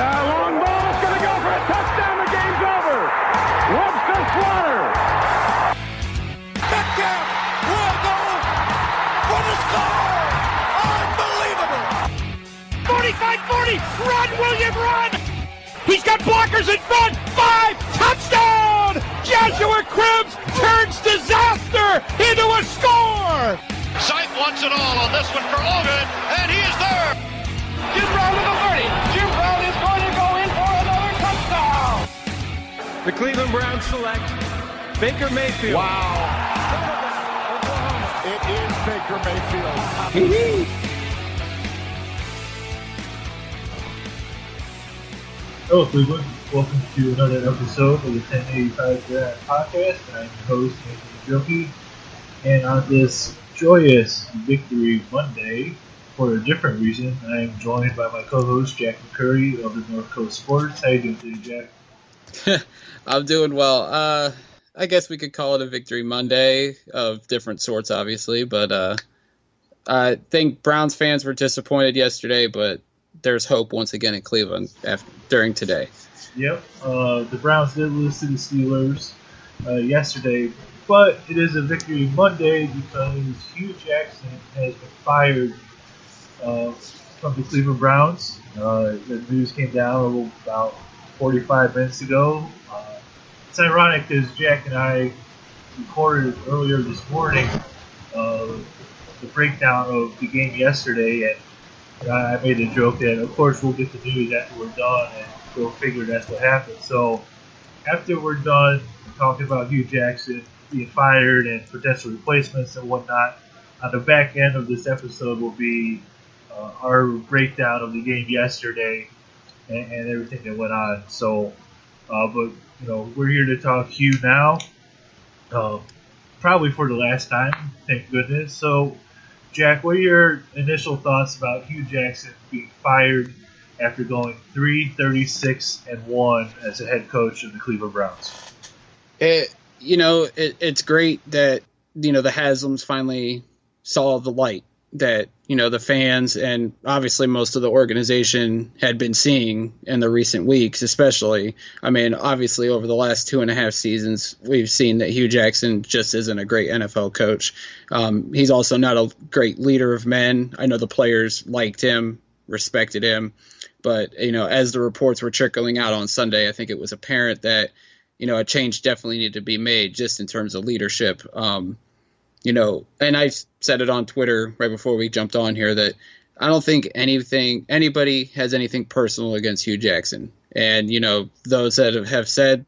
long ball is going to go for a touchdown. The game's over. Webster Slaughter. Metcalf will go for the score. Unbelievable. 45-40. Run, William, run. He's got blockers in front. 5. Touchdown. Joshua Cribbs turns disaster into a score. Sight wants it all on this one for Logan, and he is there. Jim Brown to the 30. Jim Brown is going to go in for another touchdown. The Cleveland Browns select Baker Mayfield. Wow. It is Baker Mayfield. Hello, Cleveland. Welcome to another episode of the 1085 Draft Podcast. I'm your host, Joki, and on this joyous Victory Monday, for a different reason, I am joined by my co-host, Jack McCurry of the North Coast Sports. How you doing today, Jack? I'm doing well. I guess we could call it a Victory Monday of different sorts, obviously, but I think Browns fans were disappointed yesterday, but there's hope once again in Cleveland during today. Yep, the Browns did lose to the Steelers yesterday, but it is a Victory Monday because Hugh Jackson has been fired from the Cleveland Browns. The news came down about 45 minutes ago. It's ironic because Jack and I recorded earlier this morning the breakdown of the game yesterday, and I made a joke that, of course, we'll get the news after we're done, and we'll figure that's what happened. So after we're done talking about Hugh Jackson being fired and potential replacements and whatnot, on the back end of this episode will be our breakdown of the game yesterday and everything that went on. So, but we're here to talk Hugh now, probably for the last time, thank goodness. So, Jack, what are your initial thoughts about Hugh Jackson being fired after going 3-36-1 as a head coach of the Cleveland Browns? It's great that the Haslams finally saw the light that the fans and obviously most of the organization had been seeing in the recent weeks, especially. I mean, obviously over the last 2.5 seasons, we've seen that Hugh Jackson just isn't a great NFL coach. He's also not a great leader of men. I know the players liked him, respected him, but as the reports were trickling out on Sunday, I think it was apparent that a change definitely needed to be made just in terms of leadership. And I said it on Twitter right before we jumped on here that I don't think anybody has anything personal against Hugh Jackson. And, those that have said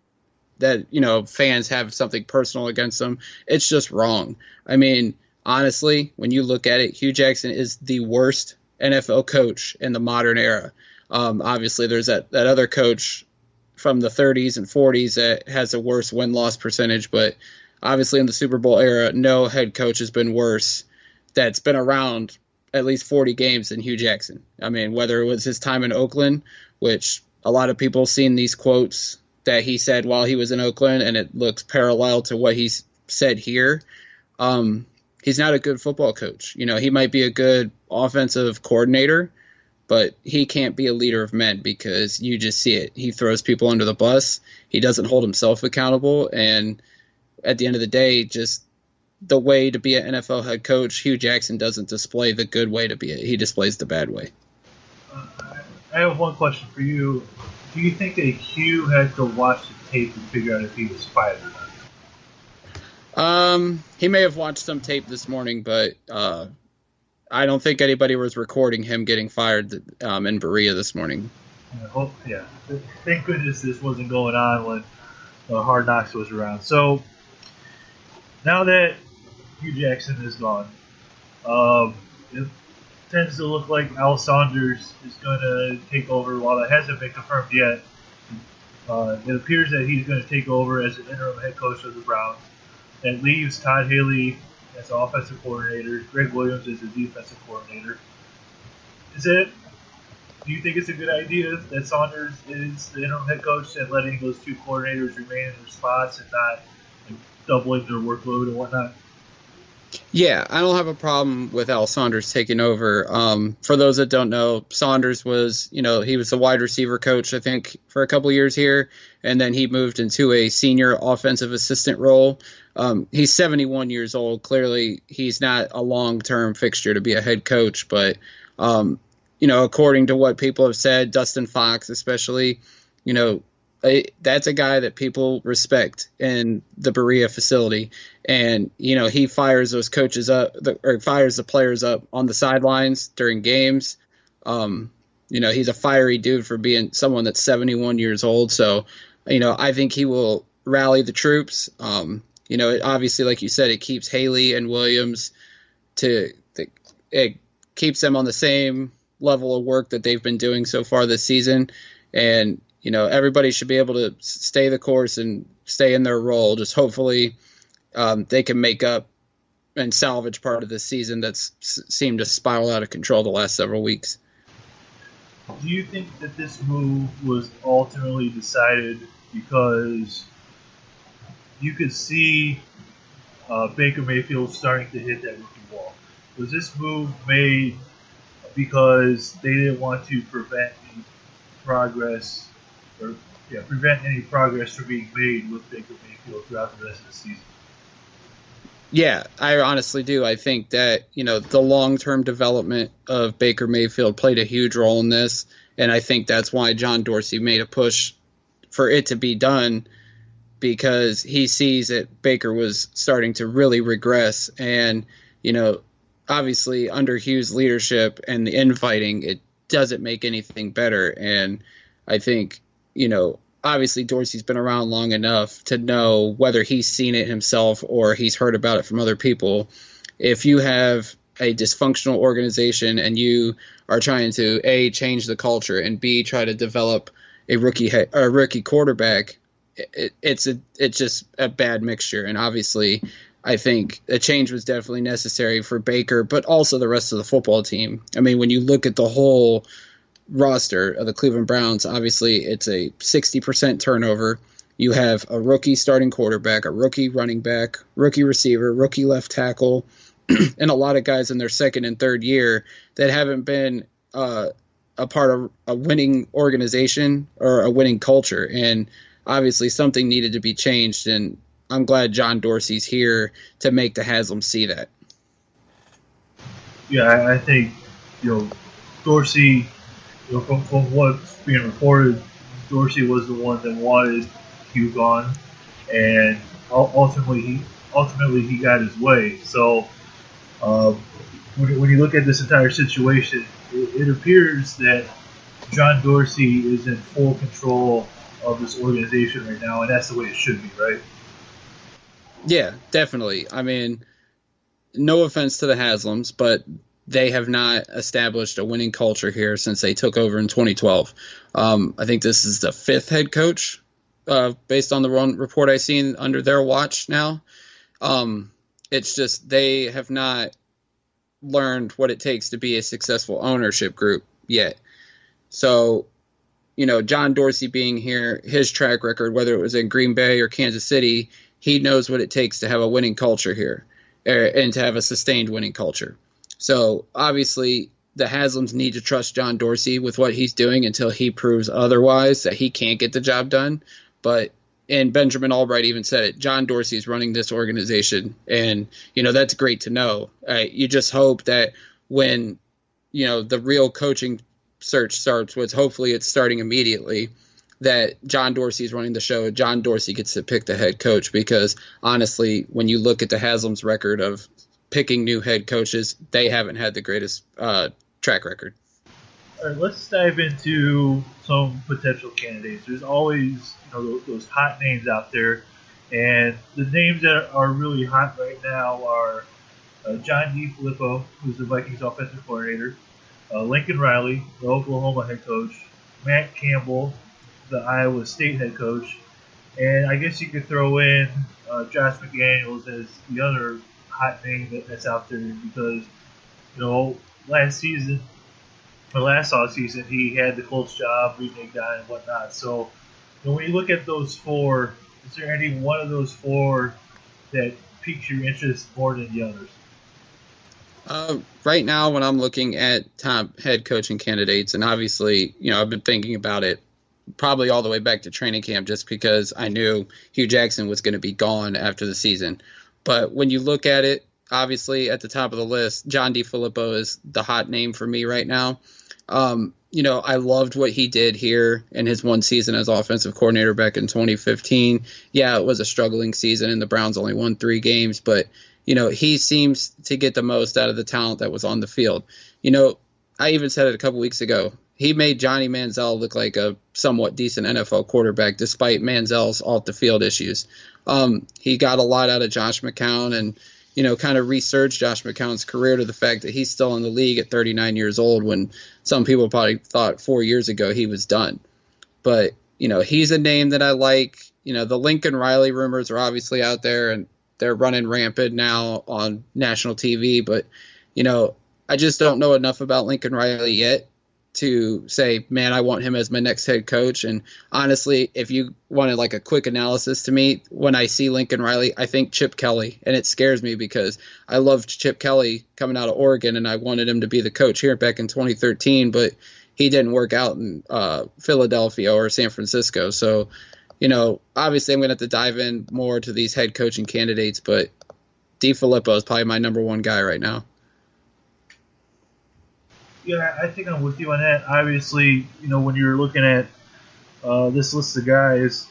that, fans have something personal against him, it's just wrong. I mean, honestly, when you look at it, Hugh Jackson is the worst NFL coach in the modern era. Obviously, there's that other coach from the 30s and 40s that has a worse win-loss percentage, but obviously in the Super Bowl era, no head coach has been worse that's been around at least 40 games than Hugh Jackson. I mean, whether it was his time in Oakland, which a lot of people seen these quotes that he said while he was in Oakland, and it looks parallel to what he's said here. He's not a good football coach. He might be a good offensive coordinator, but he can't be a leader of men because you just see it. He throws people under the bus. He doesn't hold himself accountable. And at the end of the day, just the way to be an NFL head coach, Hugh Jackson doesn't display the good way to be it. He displays the bad way. I have one question for you. Do you think that Hugh had to watch the tape to figure out if he was fired or not? He may have watched some tape this morning, but I don't think anybody was recording him getting fired in Berea this morning. Yeah. Thank goodness this wasn't going on when Hard Knocks was around. So, now that Hugh Jackson is gone, it tends to look like Al Saunders is going to take over. While it hasn't been confirmed yet, it appears that he's going to take over as an interim head coach of the Browns. That leaves Todd Haley as offensive coordinator, Greg Williams as the defensive coordinator. Do you think it's a good idea that Saunders is the interim head coach and letting those two coordinators remain in their spots and not doubling their workload and whatnot? Yeah, I don't have a problem with Al Saunders taking over. For those that don't know, Saunders was, he was the wide receiver coach, I think, for a couple years here, and then he moved into a senior offensive assistant role. He's 71 years old. Clearly, he's not a long-term fixture to be a head coach, but, according to what people have said, Dustin Fox especially, that's a guy that people respect in the Berea facility. And, he fires those coaches up or fires the players up on the sidelines during games. He's a fiery dude for being someone that's 71 years old. So, I think he will rally the troops. Obviously, like you said, it keeps Haley and Williams it keeps them on the same level of work that they've been doing so far this season. And, everybody should be able to stay the course and stay in their role. Just hopefully they can make up and salvage part of the season that's seemed to spiral out of control the last several weeks. Do you think that this move was ultimately decided because you could see Baker Mayfield starting to hit that rookie wall? Was this move made because they didn't want to prevent any progress from being made with Baker Mayfield throughout the rest of the season? Yeah, I honestly do. I think that, the long-term development of Baker Mayfield played a huge role in this, and I think that's why John Dorsey made a push for it to be done, because he sees that Baker was starting to really regress. And, obviously under Hughes' leadership and the infighting, it doesn't make anything better. And I think, obviously Dorsey's been around long enough to know, whether he's seen it himself or he's heard about it from other people, if you have a dysfunctional organization and you are trying to A, change the culture, and B, try to develop a rookie quarterback, it's just a bad mixture. And obviously I think a change was definitely necessary for Baker, but also the rest of the football team. I mean, when you look at the whole roster of the Cleveland Browns, obviously it's a 60% turnover. You have a rookie starting quarterback, a rookie running back, rookie receiver, rookie left tackle, and a lot of guys in their second and third year that haven't been a part of a winning organization or a winning culture. And obviously something needed to be changed, and I'm glad John Dorsey's here to make the Haslam see that. Yeah, I think, Dorsey, from what's being reported, Dorsey was the one that wanted Hugh gone, and ultimately he got his way. So when you look at this entire situation, it appears that John Dorsey is in full control of this organization right now, and that's the way it should be, right? Yeah, definitely. I mean, no offense to the Haslams, but they have not established a winning culture here since they took over in 2012. I think this is the fifth head coach, based on the one report I've seen under their watch now. It's just they have not learned what it takes to be a successful ownership group yet. So, John Dorsey being here, his track record, whether it was in Green Bay or Kansas City, he knows what it takes to have a winning culture here and to have a sustained winning culture. So obviously the Haslams need to trust John Dorsey with what he's doing until he proves otherwise, that he can't get the job done. And Benjamin Albright even said it, John Dorsey is running this organization. And, that's great to know. You just hope that when, the real coaching search starts, which hopefully it's starting immediately, that John Dorsey is running the show. John Dorsey gets to pick the head coach, because honestly, when you look at the Haslam's record of picking new head coaches, they haven't had the greatest track record. All right, let's dive into some potential candidates. There's always those hot names out there, and the names that are really hot right now are John DeFilippo, who's the Vikings offensive coordinator, Lincoln Riley, the Oklahoma head coach, Matt Campbell, the Iowa State head coach, and I guess you could throw in Josh McDaniels as the other hot name that's out there, because last offseason he had the Colts job, remake guy and whatnot. So when you look at those four, is there any one of those four that piques your interest more than the others? Right now, when I'm looking at top head coaching candidates, and obviously, I've been thinking about it probably all the way back to training camp just because I knew Hugh Jackson was going to be gone after the season. But when you look at it, obviously at the top of the list, John DeFilippo is the hot name for me right now. I loved what he did here in his one season as offensive coordinator back in 2015. Yeah, it was a struggling season and the Browns only won 3 games, but he seems to get the most out of the talent that was on the field. I even said it a couple weeks ago. He made Johnny Manziel look like a somewhat decent NFL quarterback despite Manziel's off-the-field issues. He got a lot out of Josh McCown and, kind of resurged Josh McCown's career to the fact that he's still in the league at 39 years old when some people probably thought 4 years ago he was done. But, he's a name that I like. The Lincoln Riley rumors are obviously out there and they're running rampant now on national TV. But, I just don't know enough about Lincoln Riley yet to say, man, I want him as my next head coach. And honestly, if you wanted like a quick analysis to me, when I see Lincoln Riley, I think Chip Kelly. And it scares me because I loved Chip Kelly coming out of Oregon and I wanted him to be the coach here back in 2013, but he didn't work out in Philadelphia or San Francisco. So, obviously I'm going to have to dive in more to these head coaching candidates, but DeFilippo is probably my number one guy right now. Yeah, I think I'm with you on that. Obviously, when you're looking at this list of guys,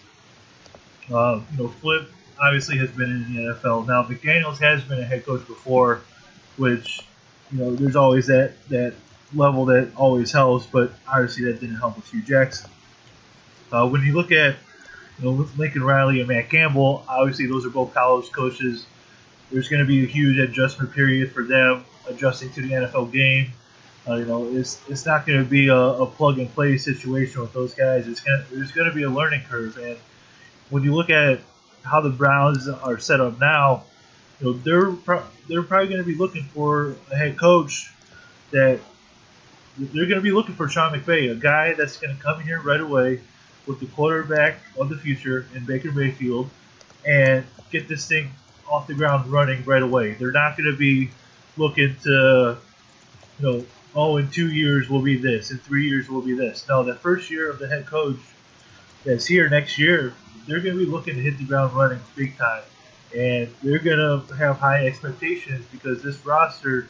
Flip obviously has been in the NFL. Now, McDaniels has been a head coach before, which, there's always that level that always helps, but obviously that didn't help with Hugh Jackson. When you look at Lincoln Riley and Matt Campbell, obviously those are both college coaches. There's going to be a huge adjustment period for them adjusting to the NFL game. It's not going to be a plug-and-play situation with those guys. There's going to be a learning curve. And when you look at how the Browns are set up now, they're probably going to be looking for a head coach that they're going to be looking for Sean McVay, a guy that's going to come in here right away with the quarterback of the future in Baker Mayfield and get this thing off the ground running right away. They're not going to be looking to, in 2 years will be this, in 3 years will be this. No, the first year of the head coach that's here next year, they're going to be looking to hit the ground running big time. And they're going to have high expectations because this roster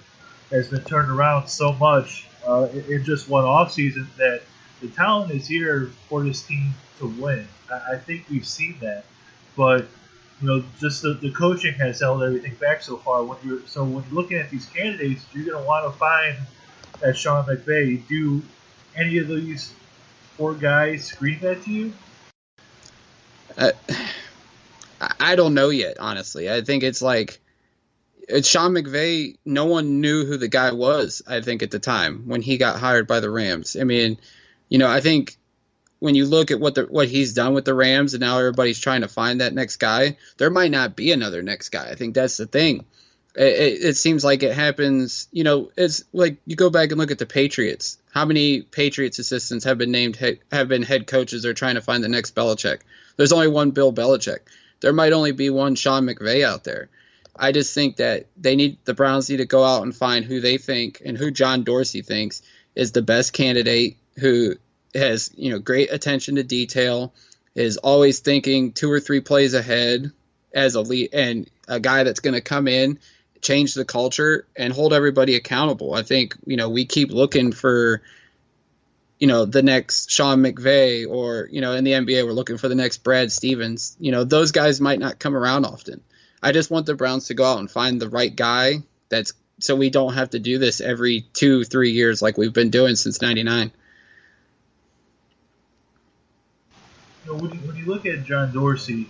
has been turned around so much in just one offseason that the talent is here for this team to win. I think we've seen that. But, just the coaching has held everything back so far. When you're looking at these candidates, you're going to want to find that Sean McVay. Do any of these 4 guys scream that to you? I don't know yet, honestly. I think it's Sean McVay. No one knew who the guy was, I think, at the time when he got hired by the Rams. I mean, I think when you look at what he's done with the Rams and now everybody's trying to find that next guy, there might not be another next guy. I think that's the thing. It seems like it happens, it's like you go back and look at the Patriots. How many Patriots assistants have been named, have been head coaches or trying to find the next Belichick? There's only one Bill Belichick. There might only be one Sean McVay out there. I just think that the Browns need to go out and find who they think and who John Dorsey thinks is the best candidate, who has, great attention to detail, is always thinking 2 or 3 plays ahead as a lead, and a guy that's going to come in, change the culture, and hold everybody accountable. I think, we keep looking for, the next Sean McVay, or, in the NBA, we're looking for the next Brad Stevens. Those guys might not come around often. I just want the Browns to go out and find the right guy so we don't have to do this every 2-3 years like we've been doing since '99. When you look at John Dorsey,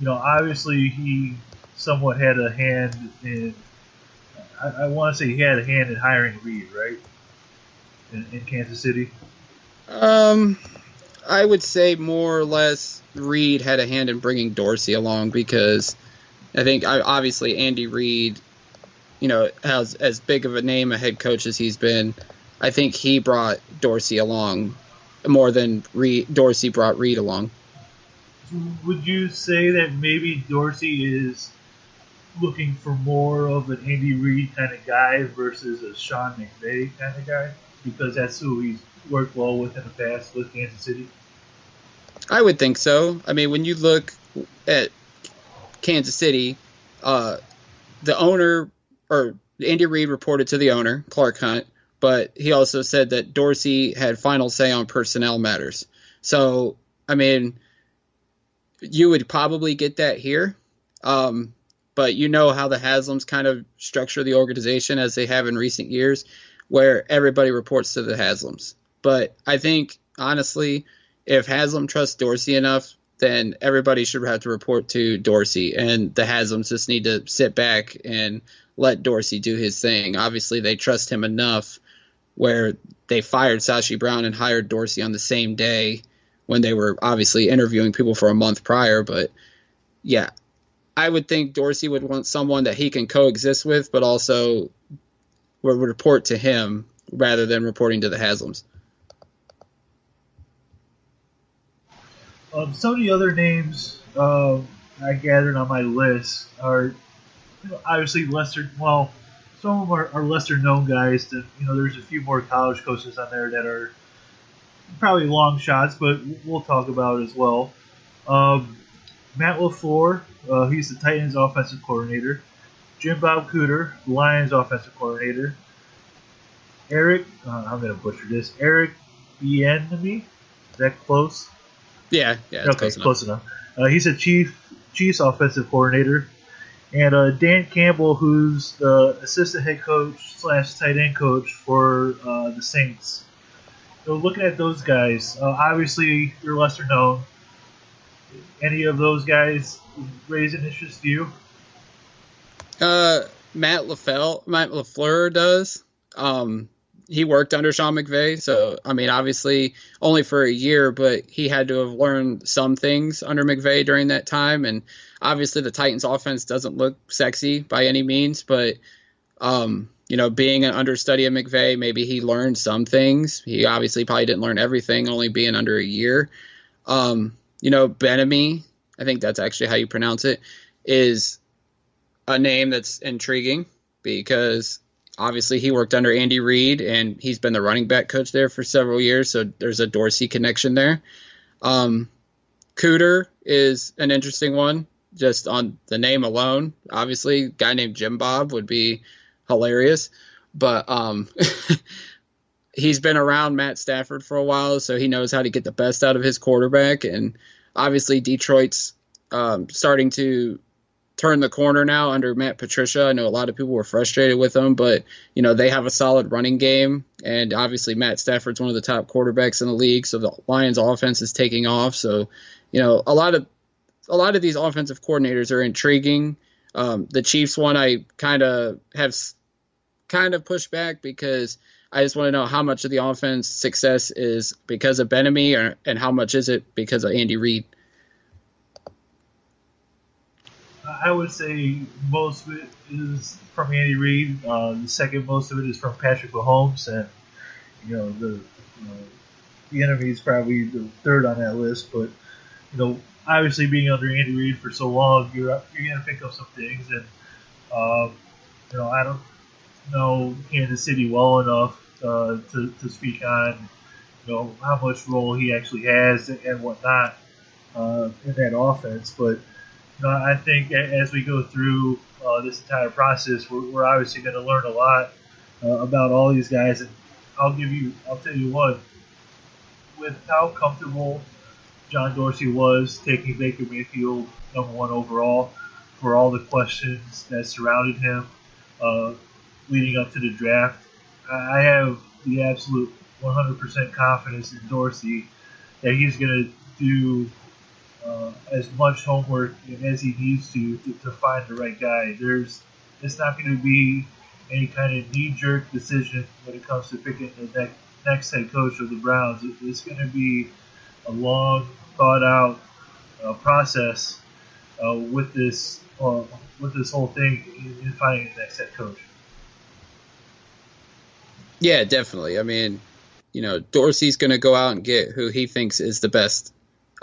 obviously he somewhat had a hand in, I want to say he had a hand in hiring Reed, right? In Kansas City? I would say more or less Reed had a hand in bringing Dorsey along because I think obviously Andy Reid, has as big of a name a head coach as he's been. I think he brought Dorsey along more than Dorsey brought Reid along. Would you say that maybe Dorsey is looking for more of an Andy Reid kind of guy versus a Sean McVay kind of guy? Because that's who he's worked well with in the past with Kansas City. I would think so. I mean, when you look at Kansas City, the owner, or Andy Reid reported to the owner, Clark Hunt, but he also said that Dorsey had final say on personnel matters. So, I mean, you would probably get that here. But you know how the Haslams kind of structure the organization as they have in recent years, where everybody reports to the Haslams. But I think, honestly, if Haslam trusts Dorsey enough, then everybody should have to report to Dorsey, and the Haslams just need to sit back and let Dorsey do his thing. Obviously, they trust him enough where they fired Sashi Brown and hired Dorsey on the same day when they were obviously interviewing people for a month prior. But yeah, I would think Dorsey would want someone that he can coexist with, but also would report to him rather than reporting to the Haslams. Some of the other names I gathered on my list are obviously lesser. Well, some of them are lesser known guys. That there's a few more college coaches on there that are probably long shots, but we'll talk about it as well. Matt LaFleur, he's the Titans offensive coordinator. Jim Bob Cooter, the Lions offensive coordinator. Eric, I'm going to butcher this. Eric Bieniemy, is that close? Yeah, okay, close enough. He's a Chiefs offensive coordinator, and Dan Campbell, who's the assistant head coach / tight end coach for the Saints. So looking at those guys, obviously they're lesser known. Any of those guys raise an interest to you? Matt LaFleur does. He worked under Sean McVay, so I mean, obviously only for a year, but he had to have learned some things under McVay during that time. And obviously, the Titans' offense doesn't look sexy by any means, but being an understudy of McVay, maybe he learned some things. He obviously probably didn't learn everything, only being under a year. Bieniemy, I think that's actually how you pronounce it, is a name that's intriguing because obviously he worked under Andy Reid and he's been the running back coach there for several years, so there's a Dorsey connection there. Cooter is an interesting one, just on the name alone. Obviously, a guy named Jim Bob would be hilarious, but he's been around Matt Stafford for a while, so he knows how to get the best out of his quarterback. And obviously Detroit's starting to turn the corner now under Matt Patricia. I know a lot of people were frustrated with him, but they have a solid running game, and obviously Matt Stafford's one of the top quarterbacks in the league, so the Lions offense is taking off. So a lot of these offensive coordinators are intriguing. The Chiefs one I kind of pushed back because I just want to know how much of the offense success is because of Bieniemy and how much is it because of Andy Reid. I would say most of it is from Andy Reid. The second most of it is from Patrick Mahomes, and the enemy is probably the third on that list. But obviously being under Andy Reid for so long, you're gonna pick up some things, and I don't know Kansas City well enough to speak on how much role he actually has and whatnot in that offense, but. I think as we go through this entire process, we're obviously going to learn a lot about all these guys. And I'll tell you what, with how comfortable John Dorsey was taking Baker Mayfield #1 overall, for all the questions that surrounded him leading up to the draft, I have the absolute 100% confidence in Dorsey that he's going to do as much homework as he needs to find the right guy. It's not going to be any kind of knee-jerk decision when it comes to picking the next head coach of the Browns. It's going to be a long, thought-out process with this whole thing in finding the next head coach. Yeah, definitely. I mean, Dorsey's going to go out and get who he thinks is the best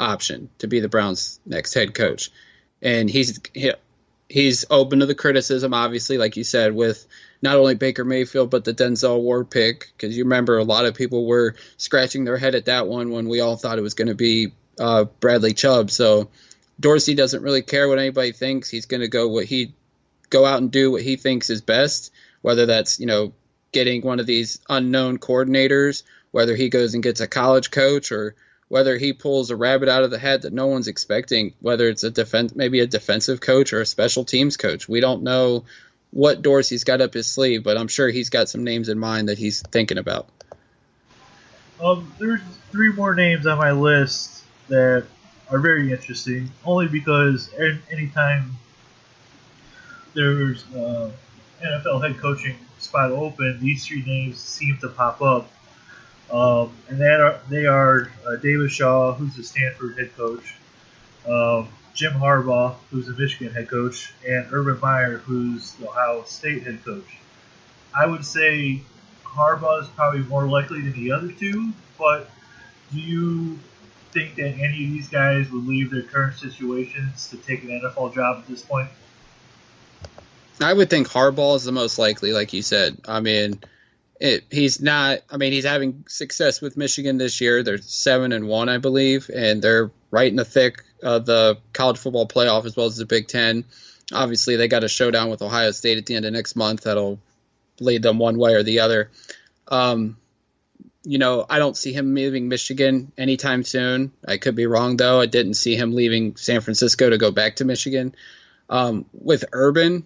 option to be the Browns' next head coach. And he's open to the criticism, obviously, like you said, with not only Baker Mayfield, but the Denzel Ward pick, because you remember a lot of people were scratching their head at that one when we all thought it was going to be Bradley Chubb. So Dorsey doesn't really care what anybody thinks. He's going to go out and do what he thinks is best, whether that's, getting one of these unknown coordinators, whether he goes and gets a college coach, or whether he pulls a rabbit out of the hat that no one's expecting, whether it's maybe a defensive coach or a special teams coach. We don't know what Dorsey's got up his sleeve, but I'm sure he's got some names in mind that he's thinking about. There's 3 more names on my list that are very interesting, only because anytime there's NFL head coaching spot open, these 3 names seem to pop up. And they are David Shaw, who's the Stanford head coach, Jim Harbaugh, who's the Michigan head coach, and Urban Meyer, who's the Ohio State head coach. I would say Harbaugh is probably more likely than the other 2, but do you think that any of these guys would leave their current situations to take an NFL job at this point? I would think Harbaugh is the most likely, like you said. I mean, he's having success with Michigan this year. They're 7-1, I believe, and they're right in the thick of the college football playoff as well as the Big Ten. Obviously, they got a showdown with Ohio State at the end of next month that'll lead them one way or the other. I don't see him leaving Michigan anytime soon. I could be wrong, though. I didn't see him leaving San Francisco to go back to Michigan. With Urban,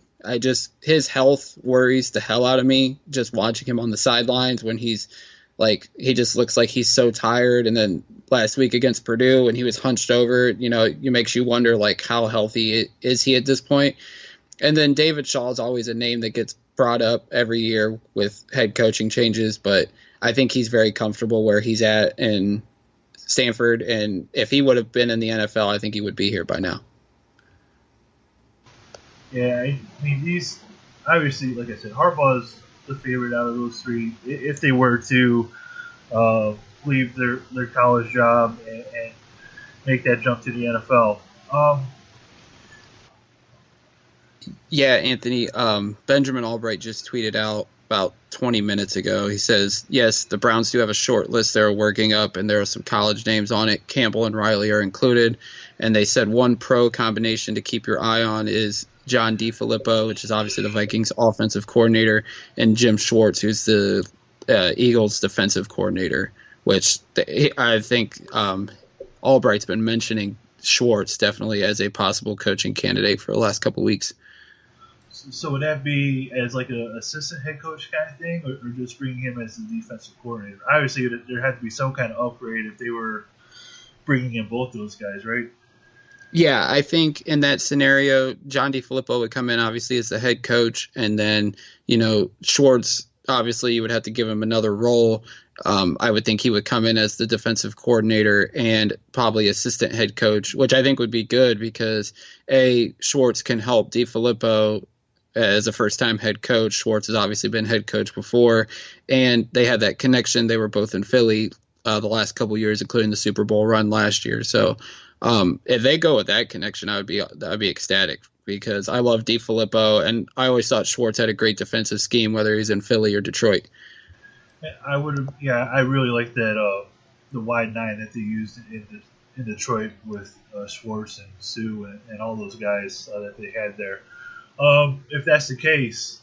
his health worries the hell out of me just watching him on the sidelines when he just looks like he's so tired. And then last week against Purdue when he was hunched over, it makes you wonder how healthy is he at this point. And then David Shaw is always a name that gets brought up every year with head coaching changes, but I think he's very comfortable where he's at in Stanford. And if he would have been in the NFL, I think he would be here by now. Yeah, I mean, these, obviously, like I said, Harbaugh is the favorite out of those 3 if they were to leave their college job and make that jump to the NFL. Yeah, Anthony, Benjamin Albright just tweeted out about 20 minutes ago. He says, yes, the Browns do have a short list they're working up, and there are some college names on it. Campbell and Riley are included. And they said one pro combination to keep your eye on is John DeFilippo, which is obviously the Vikings offensive coordinator, and Jim Schwartz, who's the Eagles defensive coordinator, which I think Albright's been mentioning Schwartz definitely as a possible coaching candidate for the last couple weeks. So would that be as like an assistant head coach kind of thing, or just bringing him as the defensive coordinator? Obviously, there had to be some kind of upgrade if they were bringing in both those guys, right? Yeah, I think in that scenario, John DeFilippo would come in obviously as the head coach, and then Schwartz, obviously you would have to give him another role. I would think he would come in as the defensive coordinator and probably assistant head coach, which I think would be good because Schwartz can help DeFilippo as a first-time head coach. Schwartz has obviously been head coach before, and they had that connection. They were both in Philly the last couple years, including the Super Bowl run last year. So if they go with that connection, I'd be ecstatic because I love DeFilippo, and I always thought Schwartz had a great defensive scheme, whether he's in Philly or Detroit. I really like that the wide 9 that they used in Detroit with Schwartz and Sue and all those guys that they had there. If that's the case,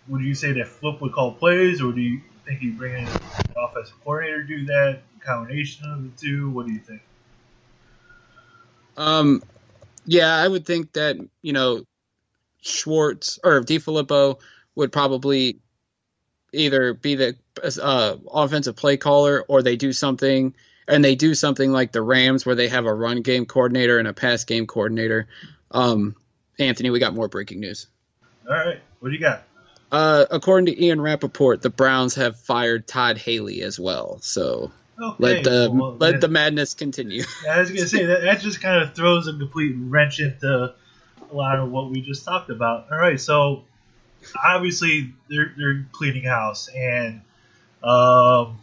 would you say that Flip would call plays, or do you think he'd bring in an offensive coordinator to do that? A combination of the 2? What do you think? Yeah, I would think that, Schwartz or DeFilippo would probably either be the offensive play caller, or they do something like the Rams where they have a run game coordinator and a pass game coordinator. Anthony, we got more breaking news. All right. What do you got? According to Ian Rappaport, the Browns have fired Todd Haley as well. So let the madness continue. Yeah, I was going to say, that just kind of throws a complete wrench into a lot of what we just talked about. All right, so obviously they're cleaning house, and that's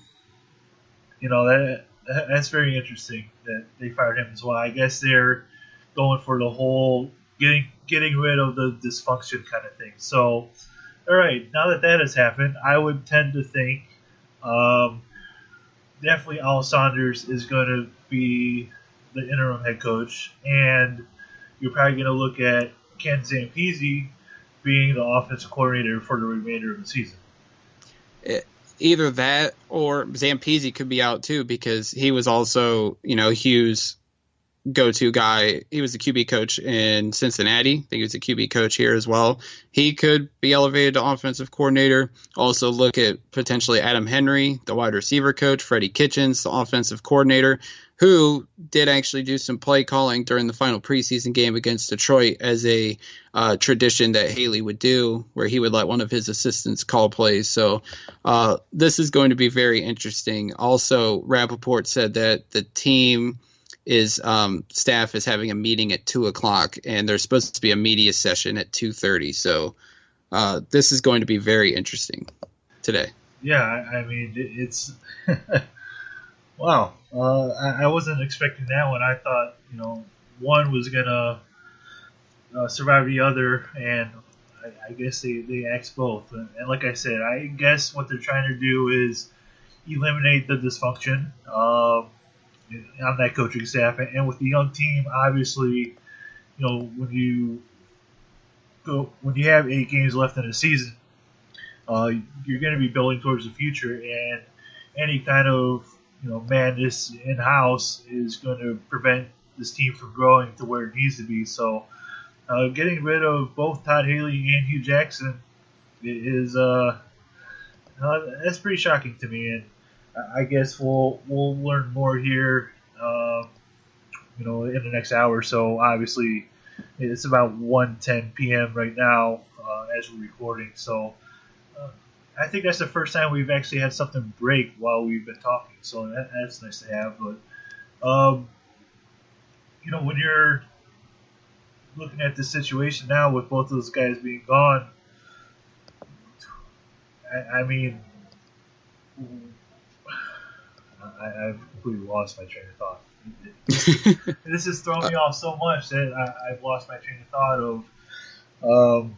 very interesting that they fired him as well. I guess they're going for the whole getting getting rid of the dysfunction kind of thing. So, all right, now that has happened, I would tend to think definitely Al Saunders is going to be the interim head coach, and you're probably going to look at Ken Zampese being the offensive coordinator for the remainder of the season. Either that or Zampese could be out too, because he was also, Hughes' go-to guy. He was the QB coach in Cincinnati. I think he was the QB coach here as well. He could be elevated to offensive coordinator. Also look at potentially Adam Henry, the wide receiver coach, Freddie Kitchens, the offensive coordinator, who did actually do some play calling during the final preseason game against Detroit as a tradition that Haley would do, where he would let one of his assistants call plays. So this is going to be very interesting. Also, Rappaport said that the team staff is having a meeting at 2:00, and there's supposed to be a media session at 2:30. So this is going to be very interesting today. Yeah, I mean, it's wow. I wasn't expecting that one. I thought, one was gonna survive the other, and I guess they axed both. And like I said, I guess what they're trying to do is eliminate the dysfunction on that coaching staff, and with the young team, obviously, when you have 8 games left in a season, you're going to be building towards the future, and any kind of madness in house is going to prevent this team from growing to where it needs to be. So, getting rid of both Todd Haley and Hugh Jackson is that's pretty shocking to me, and I guess we'll learn more here, in the next hour or so. Obviously, it's about 1:10 p.m. right now as we're recording. So I think that's the first time we've actually had something break while we've been talking. So that's nice to have. But when you're looking at the situation now with both those guys being gone, I mean, I've completely lost my train of thought. This has thrown me off so much that I've lost my train of thought of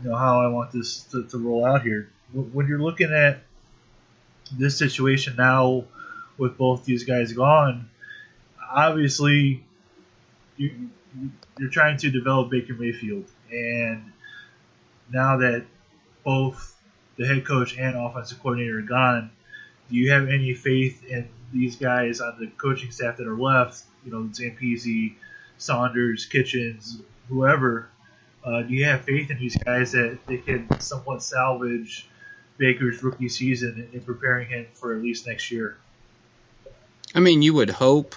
how I want this to roll out here. When you're looking at this situation now with both these guys gone, obviously you're trying to develop Baker Mayfield, and now that both the head coach and offensive coordinator are gone, do you have any faith in these guys on the coaching staff that are left, Zampese, Saunders, Kitchens, whoever? Do you have faith in these guys that they can somewhat salvage Baker's rookie season in preparing him for at least next year? I mean, you would hope,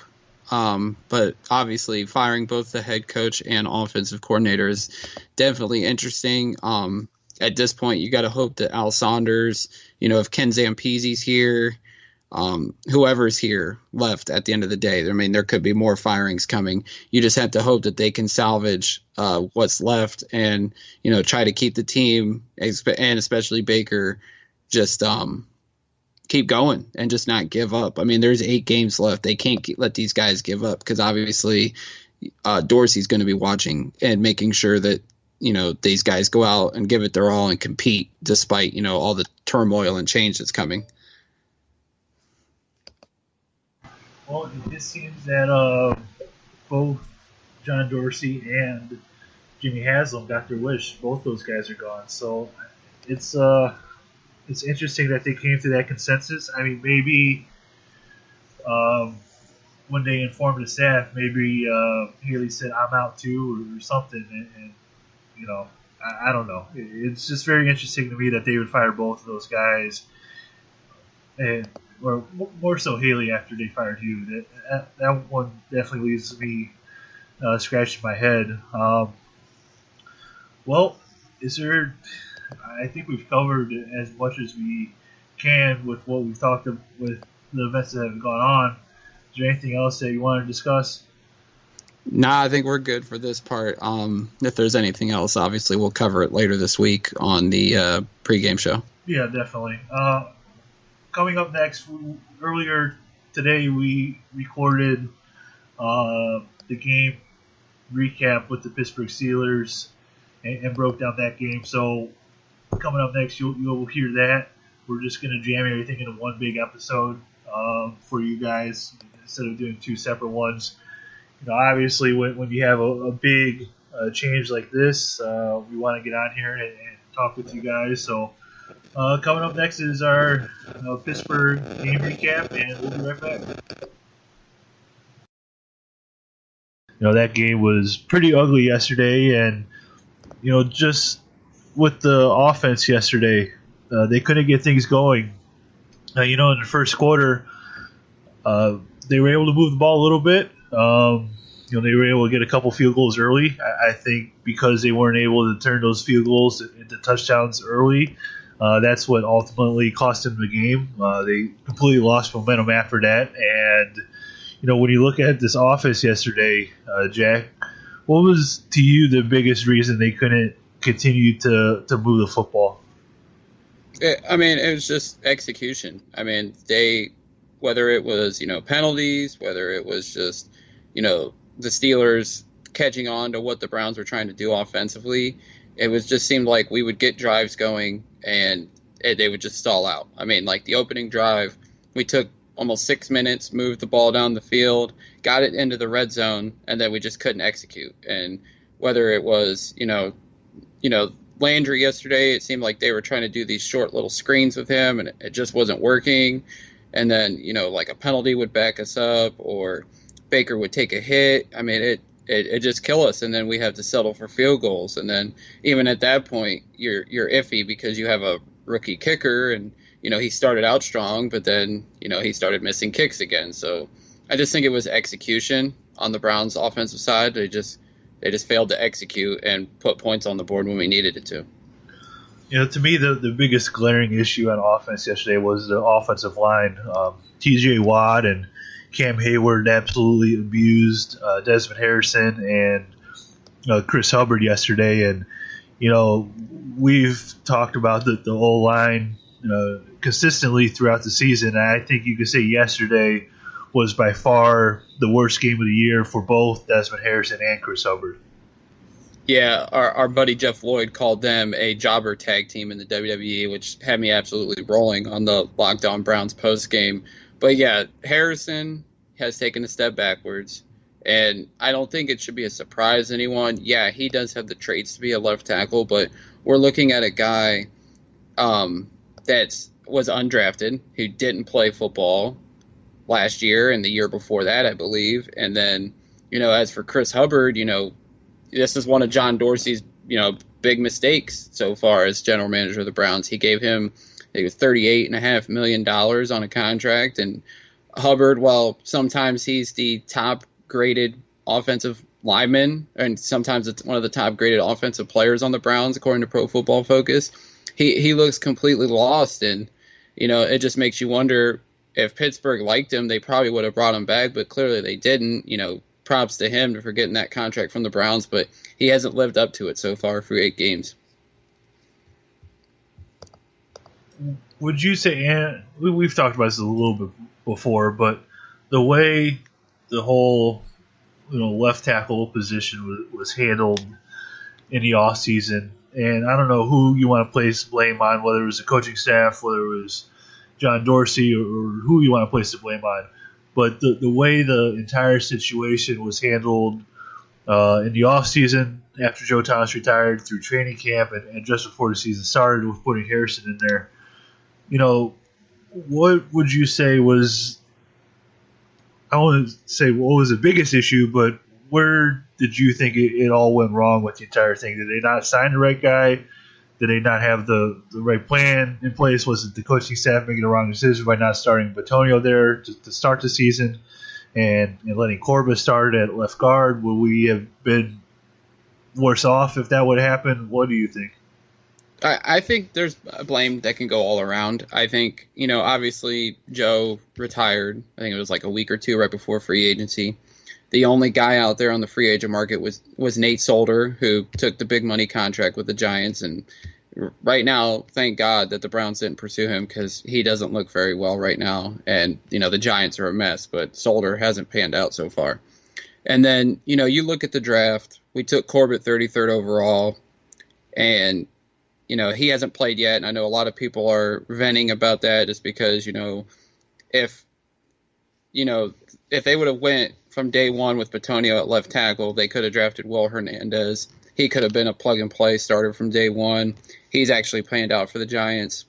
but obviously firing both the head coach and offensive coordinator is definitely interesting. At this point, you got to hope that Al Saunders, if Ken Zampese's here, whoever's here left at the end of the day. I mean, there could be more firings coming. You just have to hope that they can salvage what's left and, try to keep the team, and especially Baker, just keep going and just not give up. I mean, there's 8 games left. They can't let these guys give up, because obviously Dorsey's going to be watching and making sure that, these guys go out and give it their all and compete despite, all the turmoil and change that's coming. Well, it just seems that both John Dorsey and Jimmy Haslam got their wish. Both those guys are gone. So it's interesting that they came to that consensus. I mean, maybe when they informed the staff, maybe Haley said, "I'm out too," or something, and I don't know. It's just very interesting to me that they would fire both of those guys, or more so Haley after they fired Hugh. That one definitely leaves me scratching my head. Well, I think we've covered as much as we can with what we've talked about with the events that have gone on. Is there anything else that you want to discuss? Nah, I think we're good for this part. If there's anything else, obviously we'll cover it later this week on the pregame show. Yeah, definitely. Coming up next, earlier today we recorded the game recap with the Pittsburgh Steelers and broke down that game. So coming up next, you'll hear that. We're just going to jam everything into one big episode for you guys instead of doing two separate ones. Obviously, when you have a big change like this, we want to get on here and talk with you guys. So coming up next is our Pittsburgh game recap, and we'll be right back. That game was pretty ugly yesterday, and just with the offense yesterday, they couldn't get things going. In the first quarter, they were able to move the ball a little bit. They were able to get a couple field goals early. I think because they weren't able to turn those field goals into touchdowns early, that's what ultimately cost them the game. They completely lost momentum after that. And, when you look at this offense yesterday, Jack, what was to you the biggest reason they couldn't continue to move the football? It was just execution. Whether it was, penalties, whether it was just, the Steelers catching on to what the Browns were trying to do offensively, it just seemed like we would get drives going and they would just stall out. Like the opening drive, we took almost 6 minutes, moved the ball down the field, got it into the red zone, and then we just couldn't execute. And whether it was, Landry yesterday, it seemed like they were trying to do these short little screens with him, and it just wasn't working. And then, like a penalty would back us up, or Baker would take a hit. It just kill us, and then we have to settle for field goals. And then even at that point, you're iffy because you have a rookie kicker, and he started out strong, but then he started missing kicks again. So I just think it was execution on the Browns' offensive side. They just failed to execute and put points on the board when we needed it to. To me, the biggest glaring issue on offense yesterday was the offensive line. T.J. Watt and Cam Hayward absolutely abused Desmond Harrison and Chris Hubbard yesterday. And, we've talked about the O-line consistently throughout the season. And I think you could say yesterday was by far the worst game of the year for both Desmond Harrison and Chris Hubbard. Yeah, our buddy Jeff Lloyd called them a jobber tag team in the WWE, which had me absolutely rolling on the Locked On Browns post game. But yeah, Harrison has taken a step backwards, and I don't think it should be a surprise to anyone. Yeah, he does have the traits to be a left tackle, but we're looking at a guy that was undrafted, who didn't play football last year and the year before that, I believe. And then, as for Chris Hubbard, this is one of John Dorsey's, big mistakes so far as general manager of the Browns. He gave him, I think it was $38.5 million on a contract. And Hubbard, while sometimes he's the top graded offensive lineman, and sometimes it's one of the top graded offensive players on the Browns, according to Pro Football Focus, he looks completely lost. And, it just makes you wonder, if Pittsburgh liked him, they probably would have brought him back, but clearly they didn't. Props to him for getting that contract from the Browns, but he hasn't lived up to it so far through 8 games. Would you say, and we've talked about this a little bit before, but the way the whole left tackle position was handled in the offseason, and I don't know who you want to place blame on, whether it was the coaching staff, whether it was John Dorsey, or who you want to place the blame on. But the way the entire situation was handled in the offseason, after Joe Thomas retired, through training camp, and just before the season started with putting Harrison in there, what would you say was, I don't want to say what was the biggest issue, but where did you think it all went wrong with the entire thing? Did they not sign the right guy? Did they not have the right plan in place? Was it the coaching staff making the wrong decision by not starting Batonio there to start the season and letting Corbett start at left guard? Would we have been worse off if that would have happened? What do you think? I think there's a blame that can go all around. I think, obviously Joe retired. I think it was like a week or two right before free agency. The only guy out there on the free agent market was Nate Solder, who took the big money contract with the Giants. And right now, thank God that the Browns didn't pursue him, because he doesn't look very well right now. And, the Giants are a mess, but Solder hasn't panned out so far. And then, you look at the draft. We took Corbett 33rd overall. And, he hasn't played yet. And I know a lot of people are venting about that just because, if they would have went from day one with Batonio at left tackle, they could have drafted Will Hernandez. He could have been a plug-and-play starter from day one. He's actually planned out for the Giants.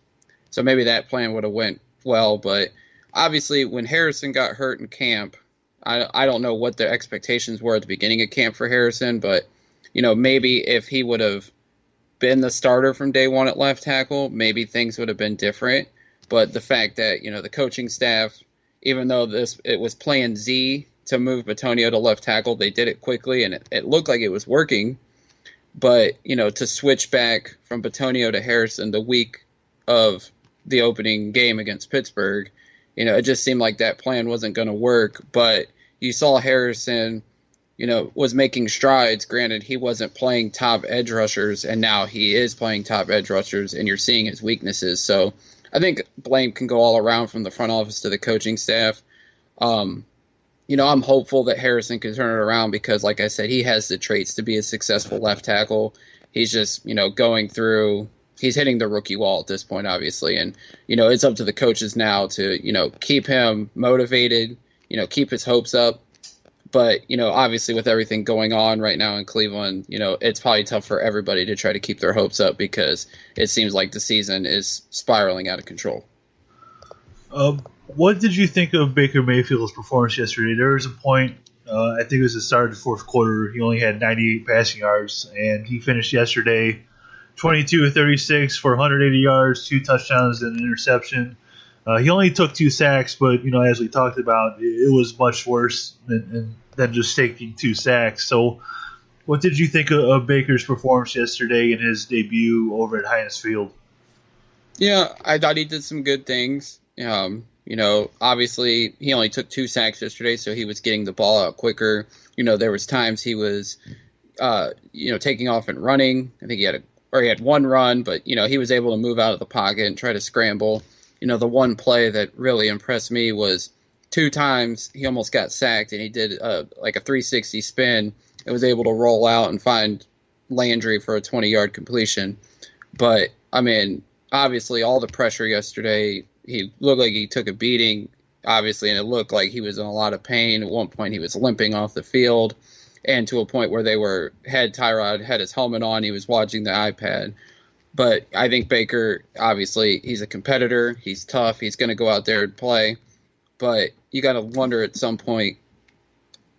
So maybe that plan would have went well. But obviously, when Harrison got hurt in camp, I don't know what the expectations were at the beginning of camp for Harrison. But, maybe if he would have been the starter from day one at left tackle, maybe things would have been different. But the fact that, the coaching staff, even though it was plan Z to move Batonio to left tackle, they did it quickly, and it looked like it was working. But, to switch back from Batonio to Harrison the week of the opening game against Pittsburgh, it just seemed like that plan wasn't going to work. But you saw Harrison, was making strides. Granted, he wasn't playing top edge rushers, and now he is playing top edge rushers, and you're seeing his weaknesses. So I think blame can go all around from the front office to the coaching staff. I'm hopeful that Harrison can turn it around because, like I said, he has the traits to be a successful left tackle. He's just, he's hitting the rookie wall at this point, obviously. And, it's up to the coaches now to, keep him motivated, keep his hopes up. But, obviously with everything going on right now in Cleveland, it's probably tough for everybody to try to keep their hopes up because it seems like the season is spiraling out of control. What did you think of Baker Mayfield's performance yesterday? There was a point, I think it was the start of the fourth quarter, he only had 98 passing yards, and he finished yesterday 22 of 36 for 180 yards, 2 touchdowns, and an interception. He only took 2 sacks, but, as we talked about, it was much worse than just taking 2 sacks. So what did you think of Baker's performance yesterday in his debut over at Heinz Field? Yeah, I thought he did some good things. Obviously he only took 2 sacks yesterday, so he was getting the ball out quicker. There was times he was, taking off and running. I think he had 1 run, but, he was able to move out of the pocket and try to scramble. The one play that really impressed me was 2 times he almost got sacked, and he did like a 360 spin and was able to roll out and find Landry for a 20-yard completion. But, obviously all the pressure yesterday, he looked like he took a beating, obviously, and it looked like he was in a lot of pain. At one point he was limping off the field, and to a point where Tyrod had his helmet on, he was watching the iPad. But I think Baker, obviously, he's a competitor. He's tough. He's going to go out there and play. But you got to wonder at some point,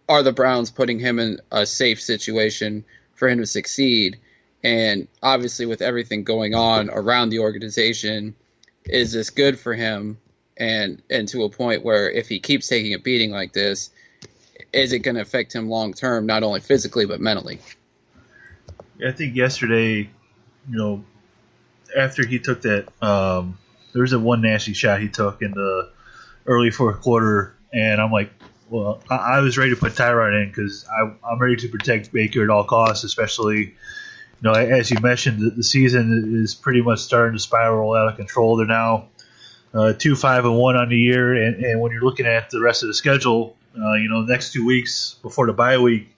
are the Browns putting him in a safe situation for him to succeed? And obviously, with everything going on around the organization, is this good for him? And to a point where if he keeps taking a beating like this, is it going to affect him long term, not only physically but mentally? I think yesterday, after he took that, there was a one nasty shot he took in the early fourth quarter, and I'm like, well, I was ready to put Tyrod in because I'm ready to protect Baker at all costs, especially, as you mentioned, the season is pretty much starting to spiral out of control. They're now 2-5-1 on the year, and when you're looking at the rest of the schedule, the next 2 weeks before the bye week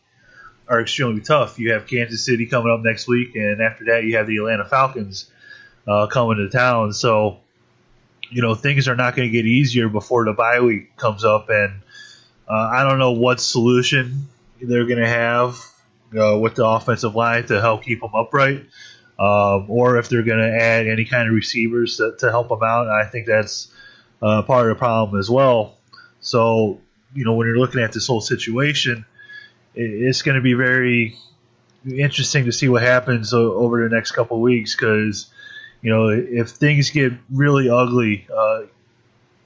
are extremely tough. You have Kansas City coming up next week, and after that you have the Atlanta Falcons coming to town. So, things are not going to get easier before the bye week comes up, and I don't know what solution they're going to have with the offensive line to help keep them upright, or if they're going to add any kind of receivers to help them out. And I think that's part of the problem as well. So, when you're looking at this whole situation, it's going to be very interesting to see what happens over the next couple of weeks because, if things get really ugly,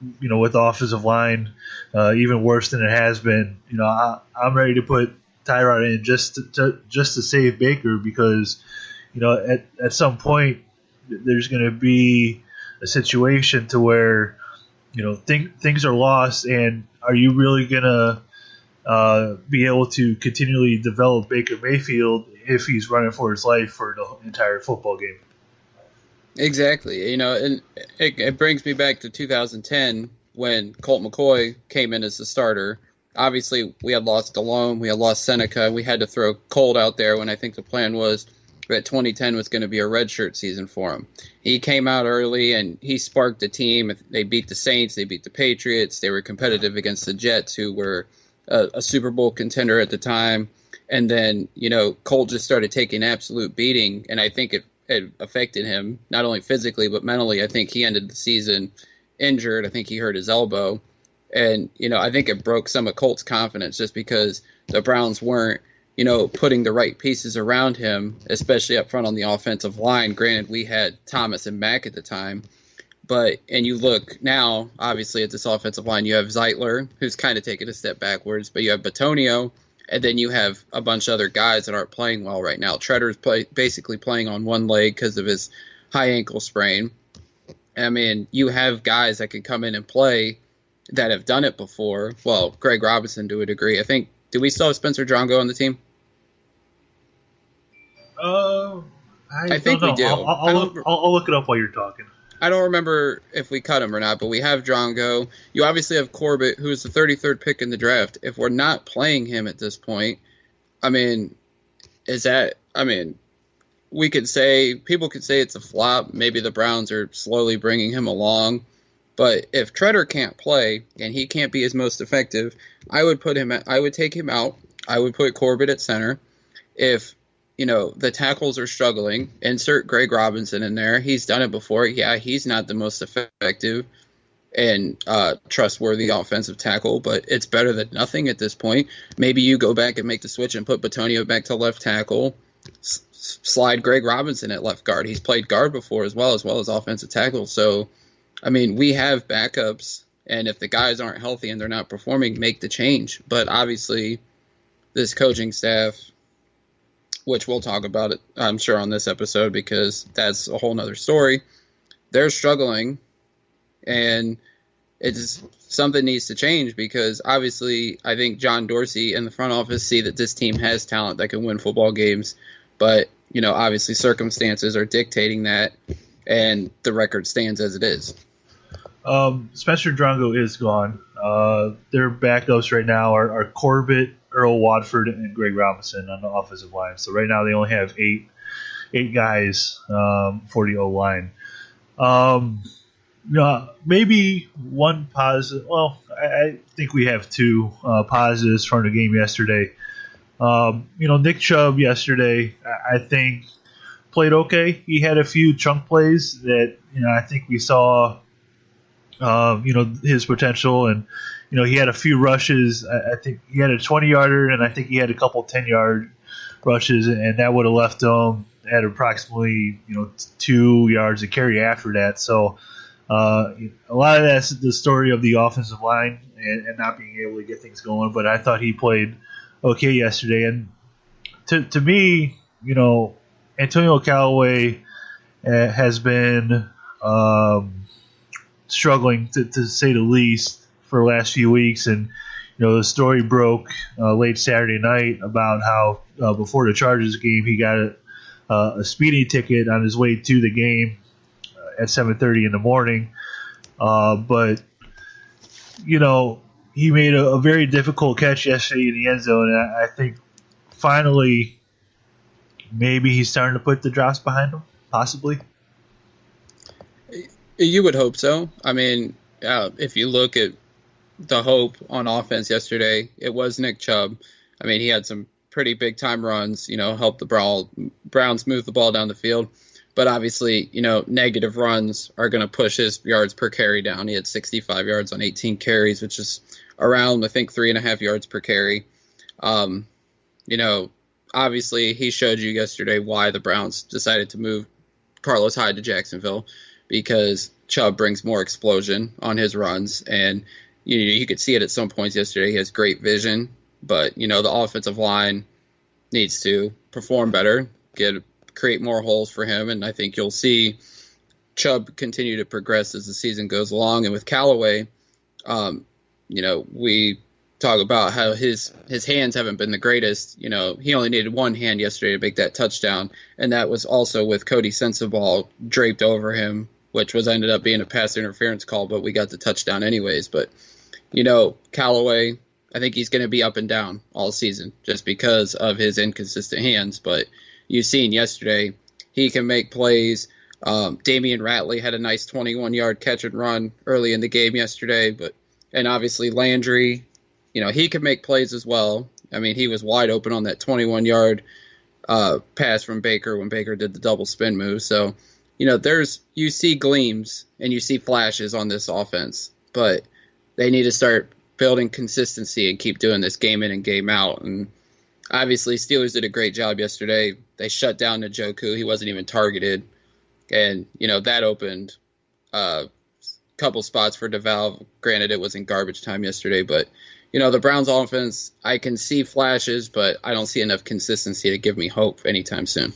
with the offensive line, even worse than it has been, I'm ready to put Tyrod in just to save Baker because, at some point there's going to be a situation to where, things are lost, and are you really going to be able to continually develop Baker Mayfield if he's running for his life for the entire football game? Exactly. And it brings me back to 2010 when Colt McCoy came in as the starter. Obviously, we had lost Delhomme, we had lost Seneca, we had to throw Colt out there when I think the plan was that 2010 was going to be a redshirt season for him. He came out early and he sparked the team. They beat the Saints, they beat the Patriots, they were competitive against the Jets, who were a Super Bowl contender at the time. And then, Cole just started taking absolute beating, and I think it affected him, not only physically, but mentally. I think he ended the season injured. I think he hurt his elbow. And, I think it broke some of Colt's confidence just because the Browns weren't, putting the right pieces around him, especially up front on the offensive line. Granted, we had Thomas and Mack at the time. And you look now, obviously, at this offensive line, you have Zeitler, who's kind of taken a step backwards, but you have Bitonio, and then you have a bunch of other guys that aren't playing well right now. Tretter's basically playing on one leg because of his high ankle sprain. I mean, you have guys that can come in and play that have done it before. Well, Greg Robinson to a degree. I think, do we still have Spencer Drongo on the team? I think we do. I'll look it up while you're talking. I don't remember if we cut him or not, but we have Drongo. You obviously have Corbett, who is the 33rd pick in the draft. If we're not playing him at this point, people could say it's a flop. Maybe the Browns are slowly bringing him along. But if Tretter can't play and he can't be his most effective, I would take him out. I would put Corbett at center. If the tackles are struggling, insert Greg Robinson in there. He's done it before. Yeah, he's not the most effective and trustworthy offensive tackle, but it's better than nothing at this point. Maybe you go back and make the switch and put Bitonio back to left tackle, slide Greg Robinson at left guard. He's played guard before as well as offensive tackle. So, we have backups, and if the guys aren't healthy and they're not performing, make the change. But obviously, this coaching staff, which we'll talk about it, I'm sure, on this episode, because that's a whole nother story. They're struggling, and something needs to change, because obviously I think John Dorsey and the front office see that this team has talent that can win football games, but, obviously circumstances are dictating that, and the record stands as it is. Spencer Drongo is gone. Their backups right now are Corbett, Earl Watford, and Greg Robinson on the offensive line. So right now they only have eight guys for the O-line. Maybe one positive. Well, I think we have two positives from the game yesterday. Nick Chubb yesterday, I think, played okay. He had a few chunk plays that I think we saw his potential, and he had a few rushes. I think he had a 20-yarder, and I think he had a couple 10-yard rushes, and that would have left him at approximately 2 yards of carry after that. So a lot of that's the story of the offensive line and not being able to get things going. But I thought he played okay yesterday, and to me, Antonio Callaway has been struggling to say the least for the last few weeks, and the story broke late Saturday night about how before the Chargers game he got a speeding ticket on his way to the game at 7:30 in the morning, but he made a very difficult catch yesterday in the end zone, and I think finally maybe he's starting to put the drops behind him, possibly. You would hope so. If you look at the hope on offense yesterday, it was Nick Chubb. He had some pretty big-time runs, helped the Browns move the ball down the field. But obviously, negative runs are going to push his yards per carry down. He had 65 yards on 18 carries, which is around, I think, 3.5 yards per carry. Obviously, he showed you yesterday why the Browns decided to move Carlos Hyde to Jacksonville, because Chubb brings more explosion on his runs, and you could see it at some points yesterday. He has great vision, but the offensive line needs to perform better, create more holes for him, and I think you'll see Chubb continue to progress as the season goes along. And with Callaway, we talk about how his hands haven't been the greatest. He only needed one hand yesterday to make that touchdown, and that was also with Cody Sensabaugh draped over him, which ended up being a pass interference call, but we got the touchdown anyways. But, Callaway, I think he's going to be up and down all season just because of his inconsistent hands. But, you've seen yesterday, he can make plays. Damian Ratley had a nice 21-yard catch and run early in the game yesterday, and obviously Landry, he can make plays as well. I mean, he was wide open on that 21-yard pass from Baker when Baker did the double spin move. So, you see gleams and you see flashes on this offense, but they need to start building consistency and keep doing this game in and game out. And obviously, Steelers did a great job yesterday. They shut down Njoku. He wasn't even targeted. And, that opened a couple spots for DeValve. Granted, it was in garbage time yesterday. But, the Browns offense, I can see flashes, but I don't see enough consistency to give me hope anytime soon.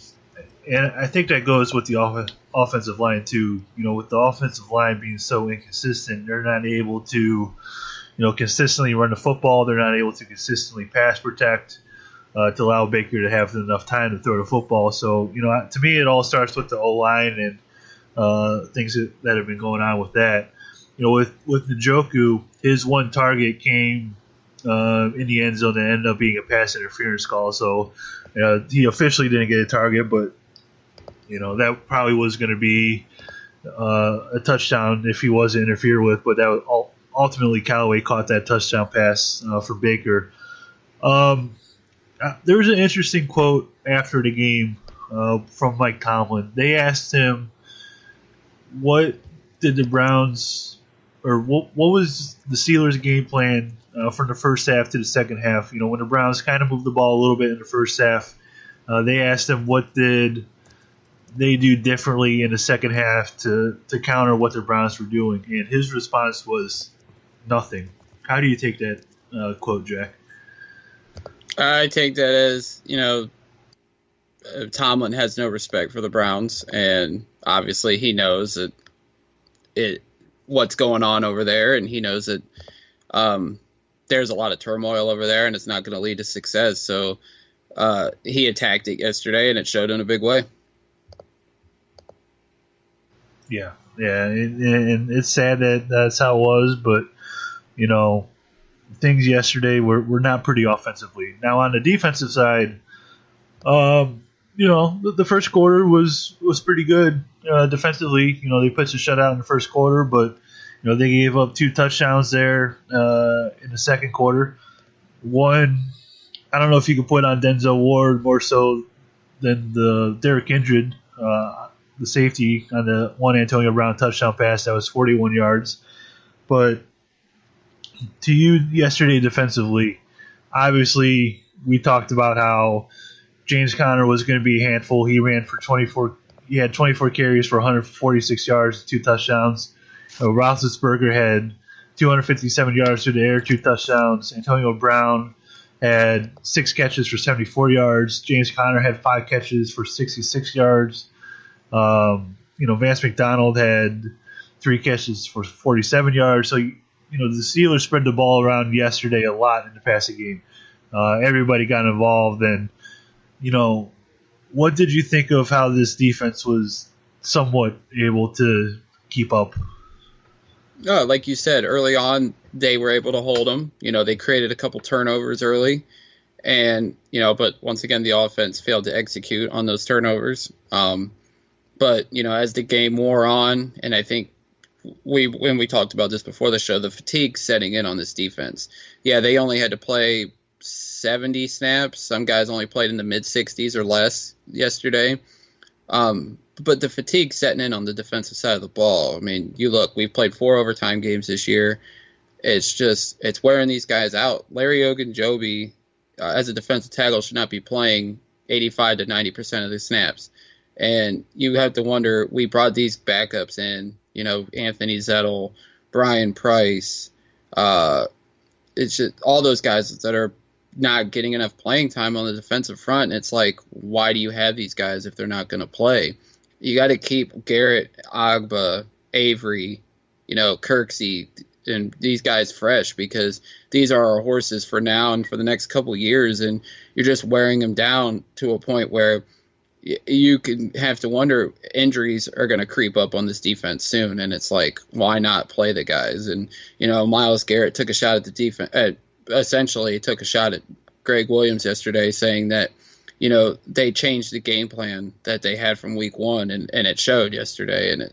And I think that goes with the offensive line, too. With the offensive line being so inconsistent, they're not able to, consistently run the football. They're not able to consistently pass protect. To allow Baker to have enough time to throw the football. So, to me, it all starts with the O-line and things that have been going on with that. With Njoku, his one target came in the end zone that ended up being a pass interference call. So, he officially didn't get a target, but, that probably was going to be a touchdown if he wasn't interfered with. But that was, ultimately, Callaway caught that touchdown pass for Baker. There was an interesting quote after the game from Mike Tomlin. They asked him, what did the Browns, or what was the Steelers' game plan from the first half to the second half? When the Browns kind of moved the ball a little bit in the first half, they asked him what did they do differently in the second half to counter what the Browns were doing. And his response was nothing. How do you take that quote, Jack? I take that as, Tomlin has no respect for the Browns, and obviously he knows that what's going on over there, and he knows that there's a lot of turmoil over there, and it's not going to lead to success. So he attacked it yesterday, and it showed in a big way. Yeah, and it's sad that that's how it was, but, things yesterday were not pretty offensively. Now on the defensive side, the first quarter was pretty good defensively. They pitched a shutout in the first quarter, but they gave up 2 touchdowns there in the second quarter. One, I don't know if you could put on Denzel Ward more so than the Derek Kindred, the safety on the one Antonio Brown touchdown pass that was 41 yards, but to you yesterday defensively, obviously we talked about how James Conner was going to be a handful. He ran for 24. He had 24 carries for 146 yards, 2 touchdowns. Roethlisberger had 257 yards through the air, 2 touchdowns. Antonio Brown had 6 catches for 74 yards. James Conner had 5 catches for 66 yards. Vance McDonald had 3 catches for 47 yards. So, the Steelers spread the ball around yesterday a lot in the passing game. Everybody got involved, and, what did you think of how this defense was somewhat able to keep up? Like you said, early on, they were able to hold them. They created a couple turnovers early, and, but once again, the offense failed to execute on those turnovers. But, as the game wore on, and I think when we talked about this before the show, the fatigue setting in on this defense. Yeah, they only had to play 70 snaps. Some guys only played in the mid-60s or less yesterday. But the fatigue setting in on the defensive side of the ball. I mean, we've played 4 overtime games this year. It's wearing these guys out. Larry Ogunjobi, as a defensive tackle, should not be playing 85 to 90% of the snaps. And you have to wonder, we brought these backups in, Anthony Zettel, Brian Price. It's just all those guys that are not getting enough playing time on the defensive front. And it's like, why do you have these guys if they're not going to play? You got to keep Garrett, Agba, Avery, Kirksey, and these guys fresh, because these are our horses for now and for the next couple years. And you're just wearing them down to a point where you can have to wonder, injuries are going to creep up on this defense soon. And it's like, why not play the guys? And, Myles Garrett took a shot at the defense, essentially took a shot at Greg Williams yesterday, saying that, they changed the game plan that they had from week one, and it showed yesterday. And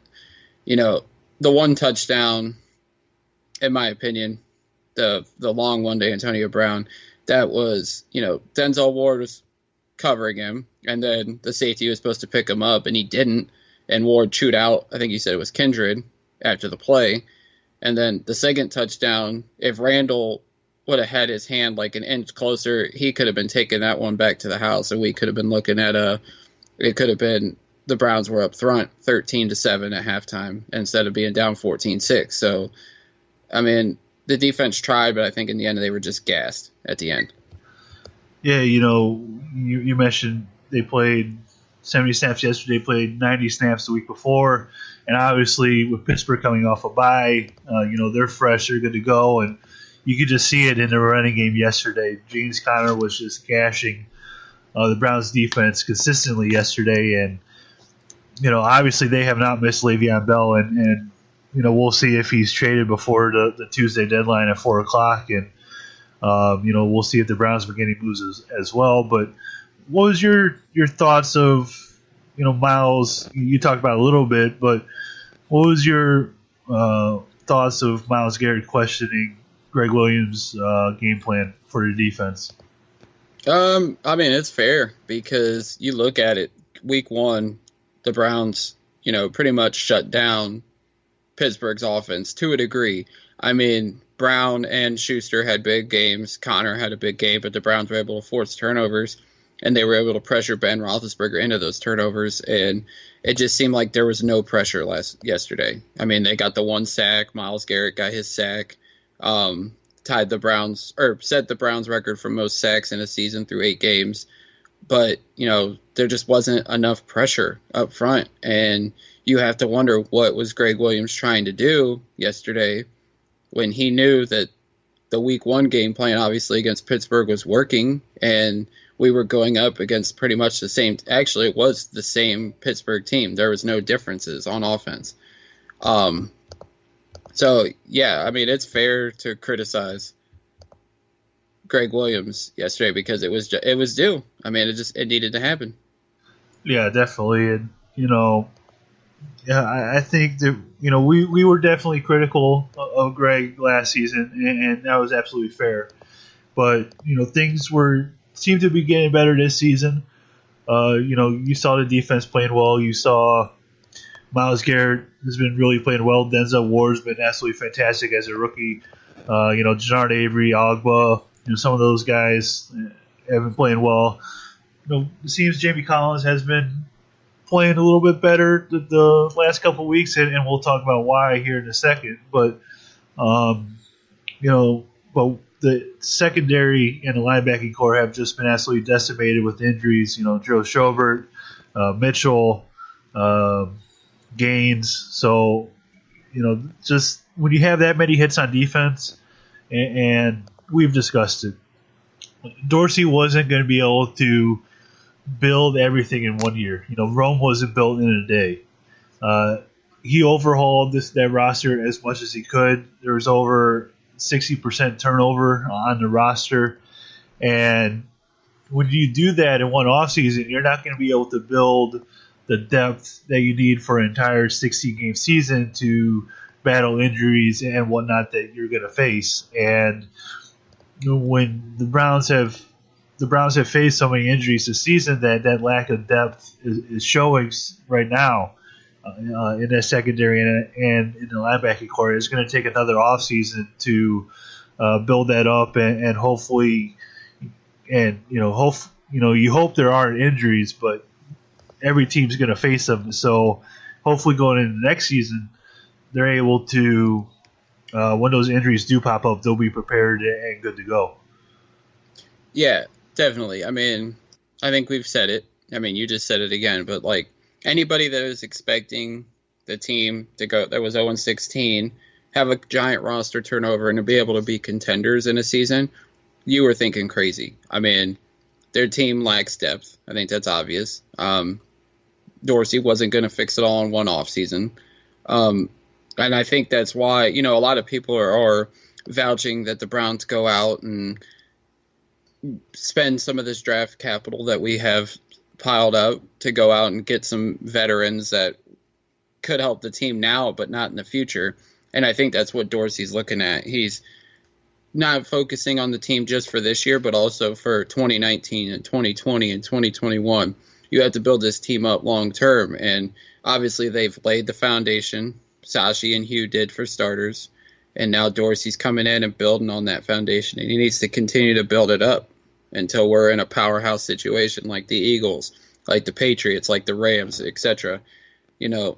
the one touchdown, in my opinion, the long one to Antonio Brown, that was, Denzel Ward was covering him, and then the safety was supposed to pick him up, and he didn't, and Ward chewed out, I think you said it was Kindred, after the play. And then the second touchdown, if Randall would have had his hand like an inch closer, he could have been taking that one back to the house, and we could have been looking at it could have been the Browns were up front 13-7 at halftime instead of being down 14-6. So, I mean, the defense tried, but I think in the end they were just gassed at the end. Yeah, you mentioned they played 70 snaps yesterday, played 90 snaps the week before, and obviously with Pittsburgh coming off a bye, they're fresh, they're good to go, and you could just see it in the running game yesterday. James Conner was just gashing the Browns defense consistently yesterday, and obviously they have not missed Le'Veon Bell, and we'll see if he's traded before the Tuesday deadline at 4:00, and we'll see if the Browns are getting moves as well. But what was your thoughts of Miles? You talked about it a little bit, but what was your thoughts of Myles Garrett questioning Greg Williams' game plan for the defense? I mean, it's fair because you look at it. Week one, the Browns, pretty much shut down Pittsburgh's offense to a degree. I mean, Brown and Schuster had big games. Connor had a big game, but the Browns were able to force turnovers, and they were able to pressure Ben Roethlisberger into those turnovers, and it just seemed like there was no pressure yesterday. I mean, they got the one sack. Myles Garrett got his sack. Set the Browns record for most sacks in a season through 8 games. But, there just wasn't enough pressure up front. And you have to wonder what was Greg Williams trying to do yesterday when he knew that the week one game plan, obviously, against Pittsburgh was working. And we were going up against pretty much the same. Actually, it was the same Pittsburgh team. There was no differences on offense. So, yeah, I mean, it's fair to criticize Greg Williams yesterday because it was due. I mean, it needed to happen. Yeah, definitely. And, I think that, we were definitely critical of Greg last season, and that was absolutely fair. But, things seemed to be getting better this season. You saw the defense playing well. You saw Myles Garrett has been really playing well. Denzel Ward's been absolutely fantastic as a rookie. Jannard Avery, Ogba, some of those guys have been playing well. It seems Jamie Collins has been playing a little bit better the last couple of weeks, and we'll talk about why here in a second. But, but the secondary and the linebacking core have just been absolutely decimated with injuries. Joe Schobert, Mitchell, Gaines. So, just when you have that many hits on defense, and we've discussed it, Dorsey wasn't going to be able to build everything in 1 year. Rome wasn't built in a day. He overhauled that roster as much as he could. There was over 60% turnover on the roster, and when you do that in one offseason, you're not going to be able to build the depth that you need for an entire 60-game season to battle injuries and whatnot that you're going to face. And when the Browns have faced so many injuries this season, that lack of depth is showing right now in the secondary and in the linebacking core. It's going to take another offseason to build that up and hopefully, and you hope there aren't injuries, but every team's going to face them. So hopefully going into the next season, they're able to, when those injuries do pop up, they'll be prepared and good to go. Yeah, definitely. I mean, I think we've said it. I mean, you just said it again, but like anybody that is expecting the team to go that was 0-16, have a giant roster turnover and to be able to be contenders in a season, you were thinking crazy. I mean, their team lacks depth. I think that's obvious. Dorsey wasn't going to fix it all in one offseason. And I think that's why, a lot of people are vouching that the Browns go out and spend some of this draft capital that we have piled up to go out and get some veterans that could help the team now, but not in the future. And I think that's what Dorsey's looking at. He's not focusing on the team just for this year, but also for 2019 and 2020 and 2021. You have to build this team up long term. And obviously they've laid the foundation. Sashi and Hugh did for starters. And now Dorsey's coming in and building on that foundation. And he needs to continue to build it up until we're in a powerhouse situation like the Eagles, like the Patriots, like the Rams, etc. You know,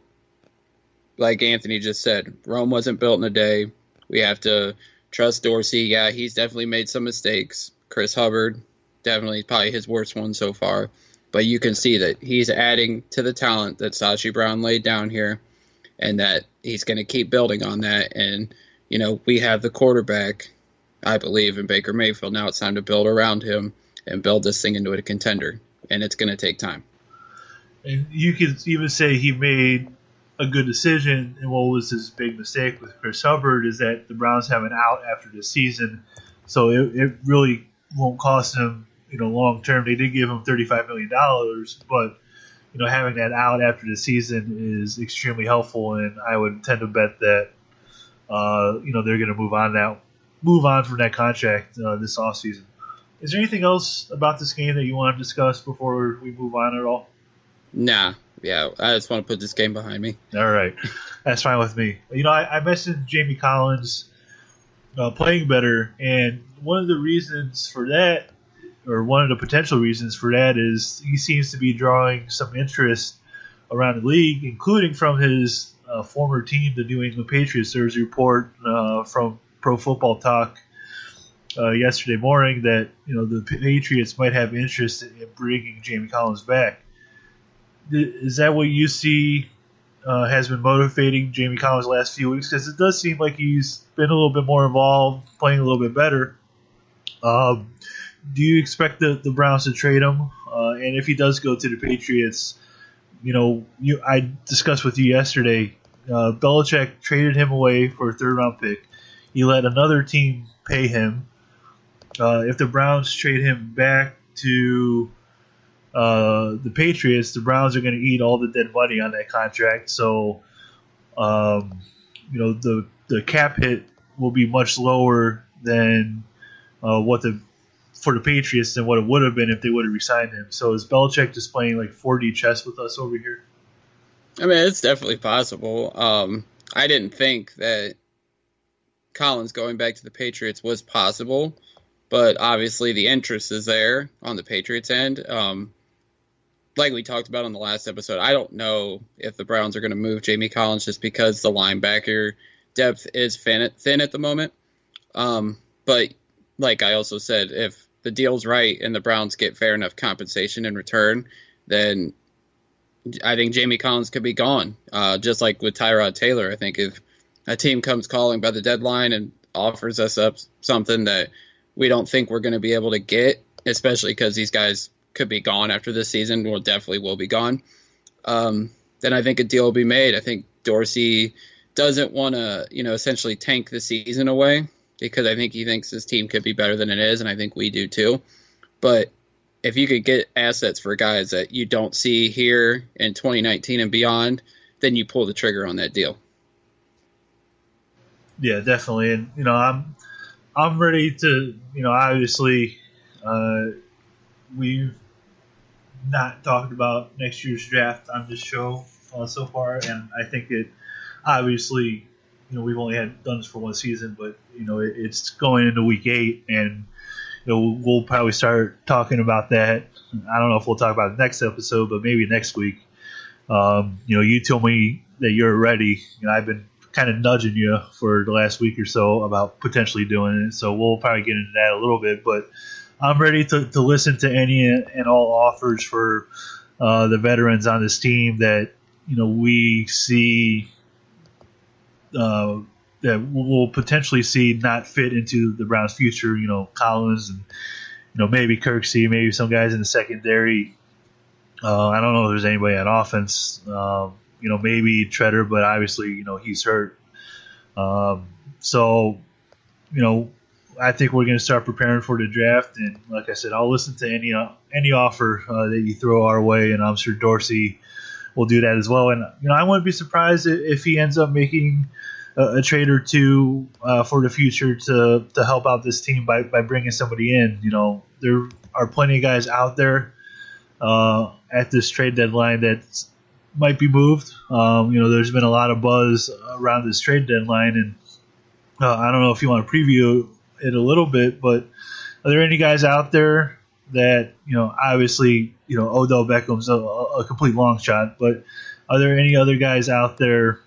like Anthony just said, Rome wasn't built in a day. We have to trust Dorsey. Yeah, he's definitely made some mistakes. Chris Hubbard, definitely probably his worst one so far. But you can see that he's adding to the talent that Sashi Brown laid down here, and that he's going to keep building on that. And, you know, we have the quarterback, I believe, in Baker Mayfield. Now it's time to build around him and build this thing into a contender. And it's going to take time. And you could even say he made a good decision. And what was his big mistake with Chris Hubbard is that the Browns have an out after the season. So it really won't cost him, you know, long term. They did give him $35 million, but, you know, having that out after the season is extremely helpful. And I would tend to bet that, you know, they're going to move on from that contract this offseason. Is there anything else about this game that you want to discuss before we move on at all? Nah. Yeah, I just want to put this game behind me. All right. That's fine with me. You know, I mentioned Jamie Collins playing better, and one of the reasons for that, or one of the potential reasons for that, is he seems to be drawing some interest around the league, including from his former team, the New England Patriots. There was a report from Pro Football Talk yesterday morning that, you know, the Patriots might have interest in bringing Jamie Collins back. Is that what you see has been motivating Jamie Collins the last few weeks? Because it does seem like he's been a little bit more involved, playing a little bit better. Do you expect the Browns to trade him? And if he does go to the Patriots, you know, I discussed with you yesterday, Belichick traded him away for a third-round pick. He let another team pay him. If the Browns trade him back to the Patriots, the Browns are going to eat all the dead money on that contract. So, you know, the cap hit will be much lower than for the Patriots than what it would have been if they would have re-signed him. So is Belichick just playing like 4D chess with us over here? I mean, it's definitely possible. I didn't think that Collins going back to the Patriots was possible, but obviously the interest is there on the Patriots end. Like we talked about on the last episode, I don't know if the Browns are going to move Jamie Collins just because the linebacker depth is thin at the moment. But like I also said, if the deal's right and the Browns get fair enough compensation in return, then I think Jamie Collins could be gone. Just like with Tyrod Taylor, I think if a team comes calling by the deadline and offers us up something that we don't think we're going to be able to get, especially because these guys could be gone after this season, well, definitely will be gone, then I think a deal will be made. I think Dorsey doesn't want to, you know, essentially tank the season away, because I think he thinks his team could be better than it is, and I think we do too. But if you could get assets for guys that you don't see here in 2019 and beyond, then you pull the trigger on that deal. Yeah, definitely. And, you know, I'm ready to, you know, obviously we've not talked about next year's draft on this show so far, and I think it obviously, you know, we've only done this for one season, but, you know, it's going into week 8, and, you know, we'll probably start talking about that. I don't know if we'll talk about it next episode, but maybe next week. You know, you told me that you're ready. You know, I've been kind of nudging you for the last week or so about potentially doing it, so we'll probably get into that a little bit. But I'm ready to listen to any and all offers for the veterans on this team that, you know, we see that we'll potentially see not fit into the Browns' future. You know, Collins and, you know, maybe Kirksey, maybe some guys in the secondary. I don't know if there's anybody on offense. You know, maybe Treader, but obviously, you know, he's hurt. So, you know, I think we're going to start preparing for the draft, and like I said, I'll listen to any offer that you throw our way, and I'm sure Dorsey will do that as well. And I wouldn't be surprised if he ends up making a trade or two for the future to help out this team by bringing somebody in. There are plenty of guys out there at this trade deadline that might be moved. There's been a lot of buzz around this trade deadline, and I don't know if you want to preview it a little bit, but are there any guys out there that, obviously, Odell Beckham's a complete long shot, but are there any other guys out there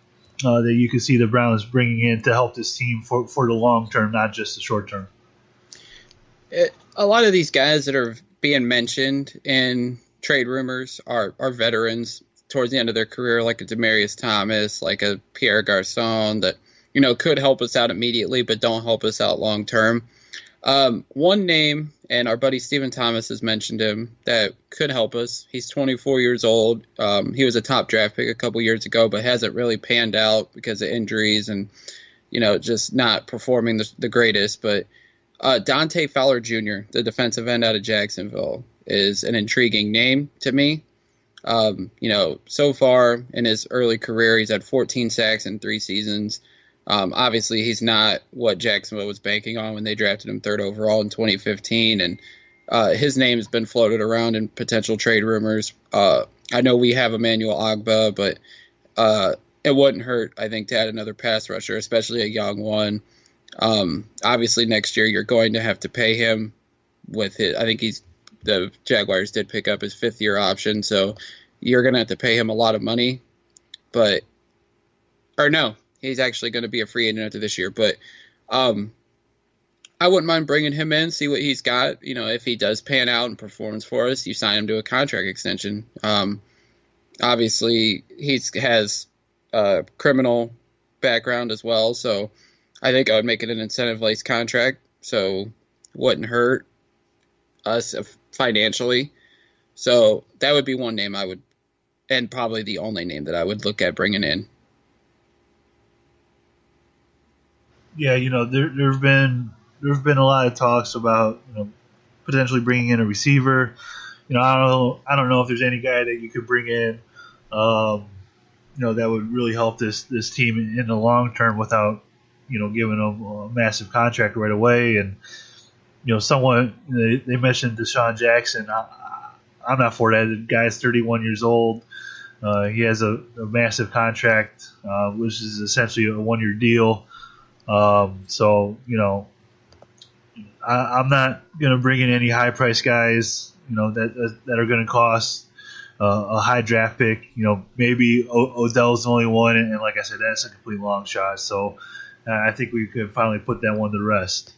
that you could see the Browns bringing in to help this team for the long term, not just the short term? A lot of these guys that are being mentioned in trade rumors are veterans towards the end of their career, like a Demaryius Thomas, like a Pierre Garçon that, could help us out immediately, but don't help us out long term. One name, and our buddy Stephen Thomas has mentioned him, that could help us. He's 24 years old. He was a top draft pick a couple years ago, but hasn't really panned out because of injuries and, just not performing the greatest. But Dante Fowler Jr., the defensive end out of Jacksonville, is an intriguing name to me. So far in his early career, he's had 14 sacks in 3 seasons. Obviously, he's not what Jacksonville was banking on when they drafted him 3rd overall in 2015, and his name has been floated around in potential trade rumors. I know we have Emmanuel Ogbah, but it wouldn't hurt, I think, to add another pass rusher, especially a young one. Obviously, next year you're going to have to pay him with it. I think the Jaguars did pick up his 5th-year option, so you're going to have to pay him a lot of money. He's actually going to be a free agent after this year. But I wouldn't mind bringing him in, see what he's got. If he does pan out and performs for us, you sign him to a contract extension. Obviously, he has a criminal background as well, so I think I would make it an incentive-laced contract, so wouldn't hurt us financially. So that would be one name I would, and probably the only name that I would look at bringing in. Yeah, there've been a lot of talks about potentially bringing in a receiver. I don't know if there's any guy that you could bring in, that would really help this team in the long term without giving them a massive contract right away. And someone they mentioned Deshaun Jackson. I'm not for that. The guy's 31 years old. He has a massive contract, which is essentially a 1-year deal. So I'm not going to bring in any high price guys, that are going to cost a high draft pick. Maybe Odell's the only one, and like I said, that's a complete long shot. So I think we could finally put that one to rest.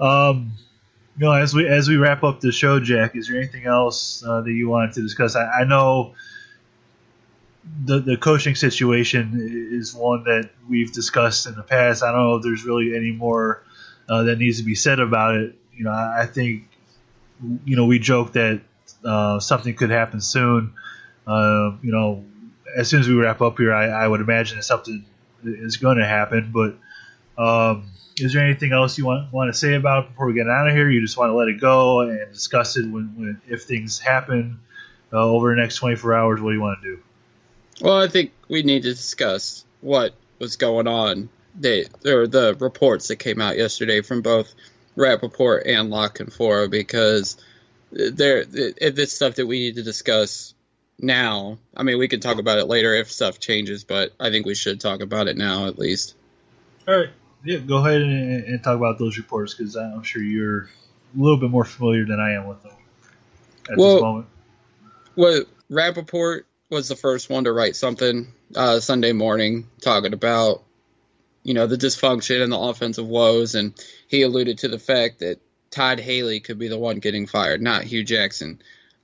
As we wrap up the show, Jack, is there anything else that you wanted to discuss? I know the coaching situation is one that we've discussed in the past. I don't know if there's really any more that needs to be said about it. I think we joke that something could happen soon. As soon as we wrap up here, I would imagine that something is going to happen. But is there anything else you want to say about it before we get out of here? You just want to let it go and discuss it if things happen over the next 24 hours? What do you want to do? Well, I think we need to discuss what was going on. The reports that came out yesterday from both Rappaport and La Canfora, because it's stuff that we need to discuss now. I mean, we can talk about it later if stuff changes, but I think we should talk about it now at least. All right. Yeah, go ahead and talk about those reports, because I'm sure you're a little bit more familiar than I am with them at this moment. Well, Rappaport was the first one to write something Sunday morning talking about, the dysfunction and the offensive woes, and he alluded to the fact that Todd Haley could be the one getting fired, not Hugh Jackson.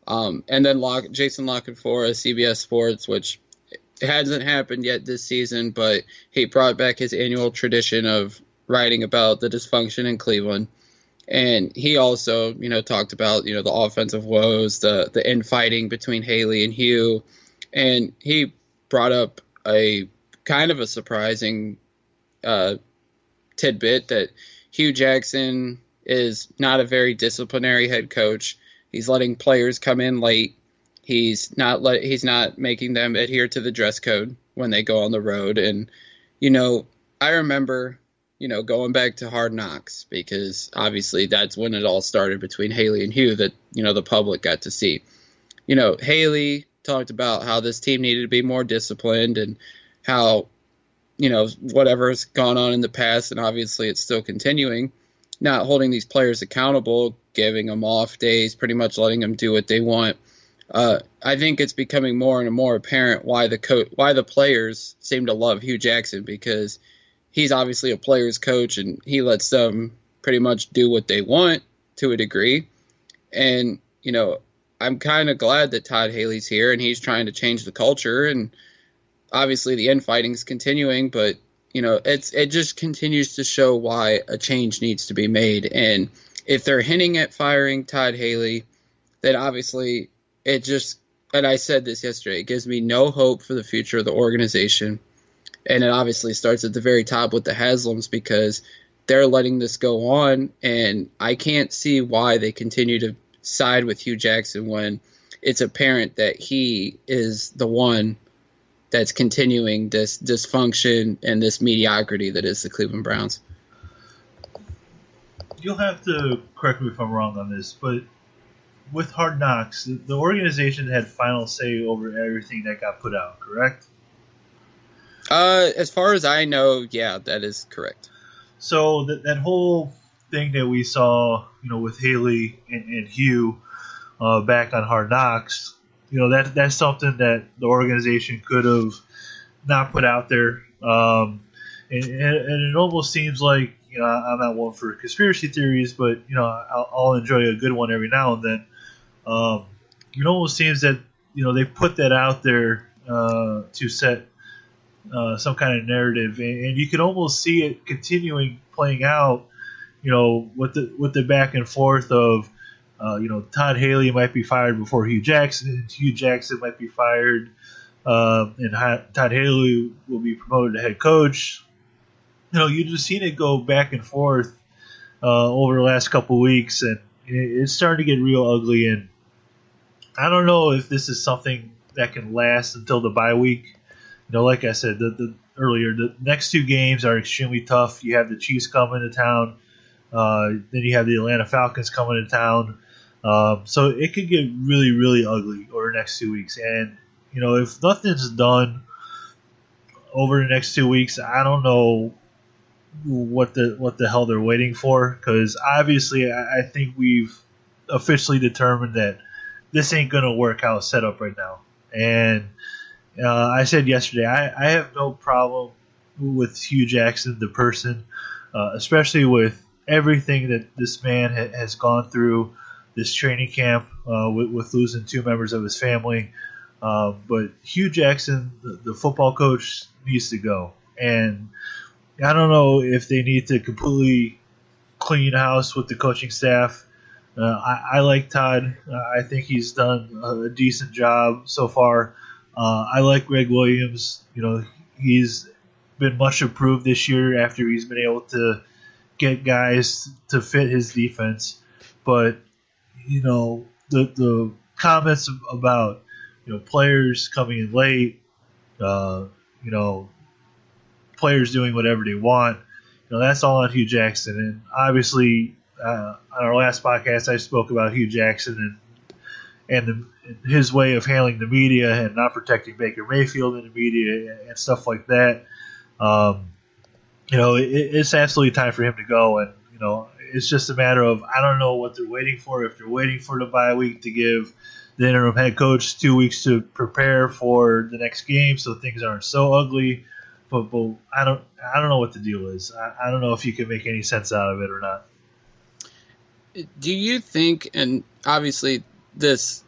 And then Jason La Canfora, CBS Sports, which hasn't happened yet this season, but he brought back his annual tradition of writing about the dysfunction in Cleveland. And he also, talked about, the offensive woes, the infighting between Haley and Hugh. And he brought up a kind of a surprising tidbit that Hugh Jackson is not a very disciplinary head coach. He's letting players come in late. He's not making them adhere to the dress code when they go on the road. And, I remember, going back to Hard Knocks, because obviously that's when it all started between Haley and Hugh that, the public got to see. Haley talked about how this team needed to be more disciplined and how, whatever's gone on in the past, and obviously it's still continuing, not holding these players accountable, giving them off days, pretty much letting them do what they want. I think it's becoming more and more apparent why the players seem to love Hugh Jackson, because he's obviously a player's coach and he lets them pretty much do what they want to a degree. And, I'm kind of glad that Todd Haley's here and he's trying to change the culture. And obviously the infighting is continuing, but, it just continues to show why a change needs to be made. And if they're hinting at firing Todd Haley, then obviously and I said this yesterday, it gives me no hope for the future of the organization. And it obviously starts at the very top with the Haslams, because they're letting this go on. And I can't see why they continue to side with Hugh Jackson when it's apparent that he is the one that's continuing this dysfunction and this mediocrity that is the Cleveland Browns. You'll have to correct me if I'm wrong on this, but with Hard Knocks, the organization had final say over everything that got put out, correct? As far as I know, yeah, that is correct. So that whole thing that we saw, with Haley and Hugh back on Hard Knocks, that's something that the organization could have not put out there. And it almost seems like, I'm not one for conspiracy theories, but, I'll enjoy a good one every now and then. It almost seems that, they put that out there to set some kind of narrative, and you can almost see it continuing playing out, with the back and forth of, Todd Haley might be fired before Hugh Jackson. Hugh Jackson might be fired, and Todd Haley will be promoted to head coach. You just seen it go back and forth over the last couple weeks, and it's starting to get real ugly. And I don't know if this is something that can last until the bye week. Like I said earlier, the next two games are extremely tough. You have the Chiefs coming to town. Then you have the Atlanta Falcons coming to town. So it could get really, really ugly over the next 2 weeks. And, if nothing's done over the next 2 weeks, I don't know what the hell they're waiting for. Because obviously I think we've officially determined that this ain't going to work how it's set up right now. And I said yesterday, I have no problem with Hugh Jackson, the person, especially with everything that this man has gone through this training camp with losing two members of his family. But Hugh Jackson, the football coach, needs to go. And I don't know if they need to completely clean house with the coaching staff. I like Todd. I think he's done a decent job so far. I like Greg Williams. He's been much improved this year after he's been able to get guys to fit his defense. But, the comments about, players coming in late, players doing whatever they want, that's all on Hugh Jackson. And obviously, on our last podcast, I spoke about Hugh Jackson and his way of handling the media and not protecting Baker Mayfield in the media and stuff like that. It's absolutely time for him to go. And, it's just a matter of, I don't know what they're waiting for. If they're waiting for the bye week to give the interim head coach 2 weeks to prepare for the next game so things aren't so ugly. But I don't know what the deal is. I don't know if you can make any sense out of it or not. Do you think, and obviously this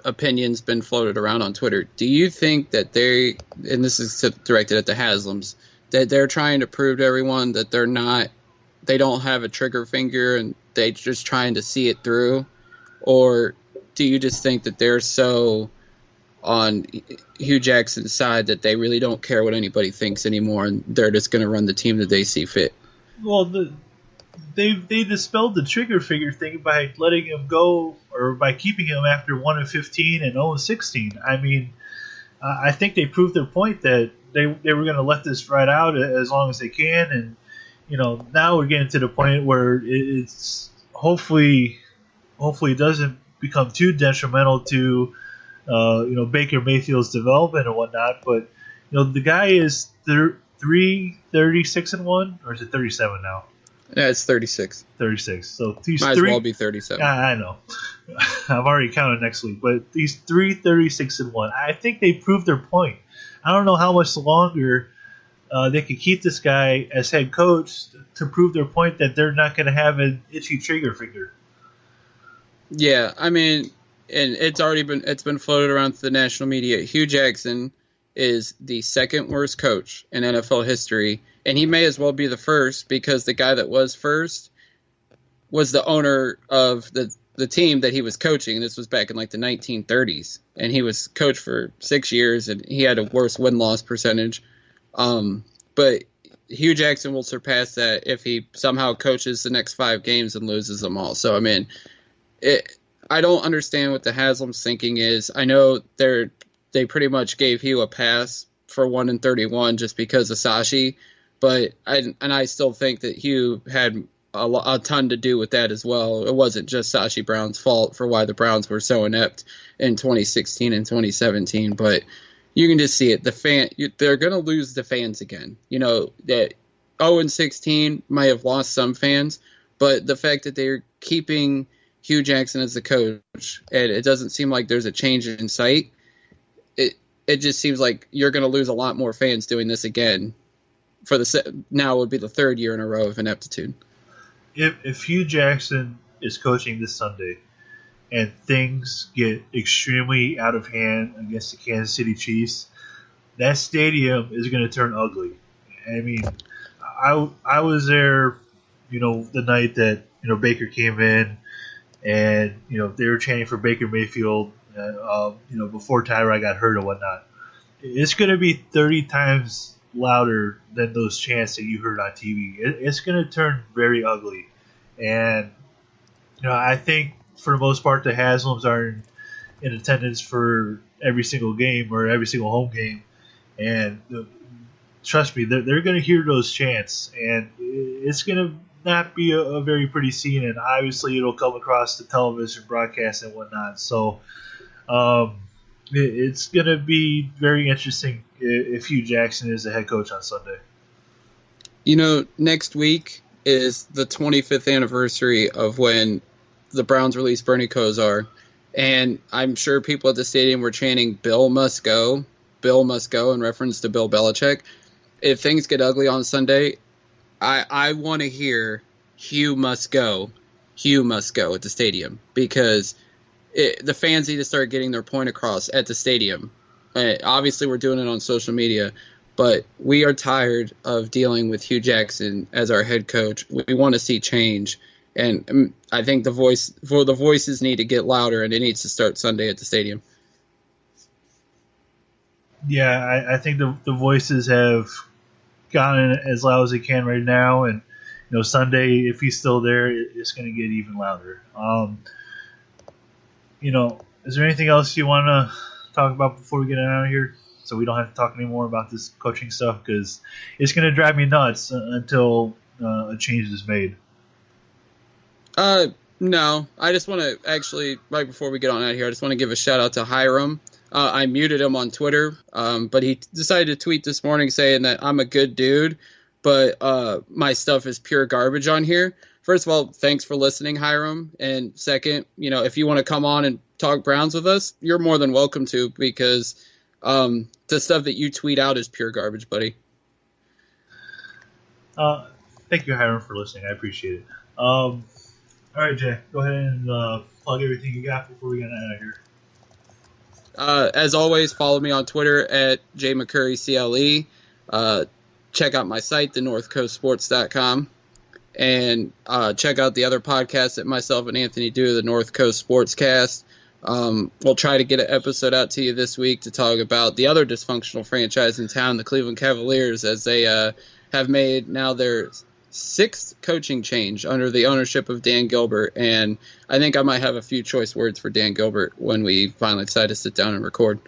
opinion's been floated around on Twitter, do you think that and this is directed at the Haslams, that they're trying to prove to everyone that they don't have a trigger finger and they're just trying to see it through? Or do you just think that they're so on Hugh Jackson's side that they really don't care what anybody thinks anymore and they're just going to run the team that they see fit? Well, the they dispelled the trigger figure thing by letting him go, or by keeping him after 1-15 and 0-16. I mean, I think they proved their point that they were going to let this ride out as long as they can, and now we're getting to the point where it's hopefully it doesn't become too detrimental to Baker Mayfield's development and whatnot. But the guy is 36-1, or is it 37 now? Yeah, it's 36. 36. So he's might as well be 37. I know. I'm already counting next week, but he's 36-1. I think they proved their point. I don't know how much longer they could keep this guy as head coach to prove their point that they're not going to have an itchy trigger finger. Yeah, I mean, and it's been floated around to the national media. Hugh Jackson is the second worst coach in NFL history, and he may as well be the first, because the guy that was first was the owner of the team that he was coaching. This was back in like the 1930s, and he was coach for 6 years, and he had a worse win-loss percentage. But Hugh Jackson will surpass that if he somehow coaches the next 5 games and loses them all. So, I mean, I don't understand what the Haslam's thinking is. I know they pretty much gave Hugh a pass for 1-31 just because of Sashi, but I still think that Hugh had a ton to do with that as well. It wasn't just Sashi Brown's fault for why the Browns were so inept in 2016 and 2017, but you can just see it. They're going to lose the fans again. That 0-16 might have lost some fans, but the fact that they're keeping Hugh Jackson as the coach, and it doesn't seem like there's a change in sight, it just seems like you're going to lose a lot more fans doing this again. Now would be the 3rd year in a row of ineptitude. If Hugh Jackson is coaching this Sunday and things get extremely out of hand against the Kansas City Chiefs, that stadium is going to turn ugly. I mean, I was there, the night that Baker came in, and they were chanting for Baker Mayfield, before Tyrod got hurt or whatnot. It's going to be 30 times louder than those chants that you heard on TV. It's going to turn very ugly, and I think for the most part the Haslams are in attendance for every single game or every single home game, and trust me, they're going to hear those chants, and it's going to not be a very pretty scene, and obviously it'll come across the television broadcast and whatnot. So it's going to be very interesting if Hugh Jackson is the head coach on Sunday. Next week is the 25th anniversary of when the Browns released Bernie Kosar, and I'm sure people at the stadium were chanting Bill must go in reference to Bill Belichick. If things get ugly on Sunday, I want to hear Hugh must go at the stadium, because the fans need to start getting their point across at the stadium. Obviously, we're doing it on social media, but we are tired of dealing with Hugh Jackson as our head coach. We want to see change, and I think the voices need to get louder, and it needs to start Sunday at the stadium. Yeah, I think the voices have gone as loud as they can right now, and Sunday, if he's still there, it's going to get even louder. Is there anything else you want to talk about before we get out of here, so we don't have to talk anymore about this coaching stuff, because it's going to drive me nuts until a change is made? No, I just want to actually, right before we get on out of here, I just want to give a shout out to Hiram. I muted him on Twitter, but he decided to tweet this morning saying that I'm a good dude, but my stuff is pure garbage on here. First of all, thanks for listening, Hiram. And second, if you want to come on and talk Browns with us, you're more than welcome to, because the stuff that you tweet out is pure garbage, buddy. Thank you, Hiram, for listening. I appreciate it. All right, Jay, go ahead and plug everything you got before we get out of here. As always, follow me on Twitter at jmccurrycle. Check out my site, thenorthcoastsports.com. And check out the other podcasts that myself and Anthony do, the North Coast Sportscast. We'll try to get an episode out to you this week to talk about the other dysfunctional franchise in town, the Cleveland Cavaliers, as they have made now their 6th coaching change under the ownership of Dan Gilbert, and I think I might have a few choice words for Dan Gilbert when we finally decide to sit down and record.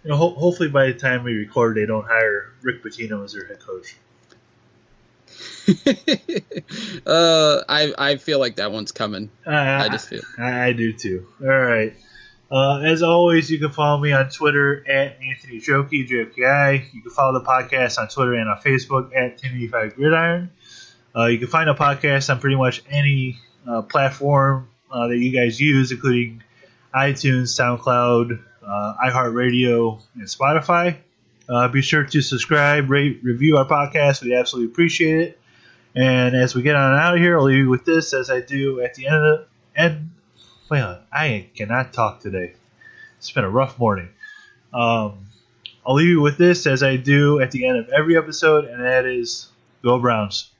Hopefully by the time we record, they don't hire Rick Pitino as their head coach. I feel like that one's coming. I just feel. I do too. All right. As always, you can follow me on Twitter at Anthony Joki, Joki. You can follow the podcast on Twitter and on Facebook at 1085 Gridiron. You can find the podcast on pretty much any platform that you guys use, including iTunes, SoundCloud, iHeartRadio, and Spotify. Be sure to subscribe, rate, review our podcast. We absolutely appreciate it. And as we get on out of here, I'll leave you with this, as I do at the end. Well, I cannot talk today. It's been a rough morning. I'll leave you with this, as I do at the end of every episode, and that is, Go Browns.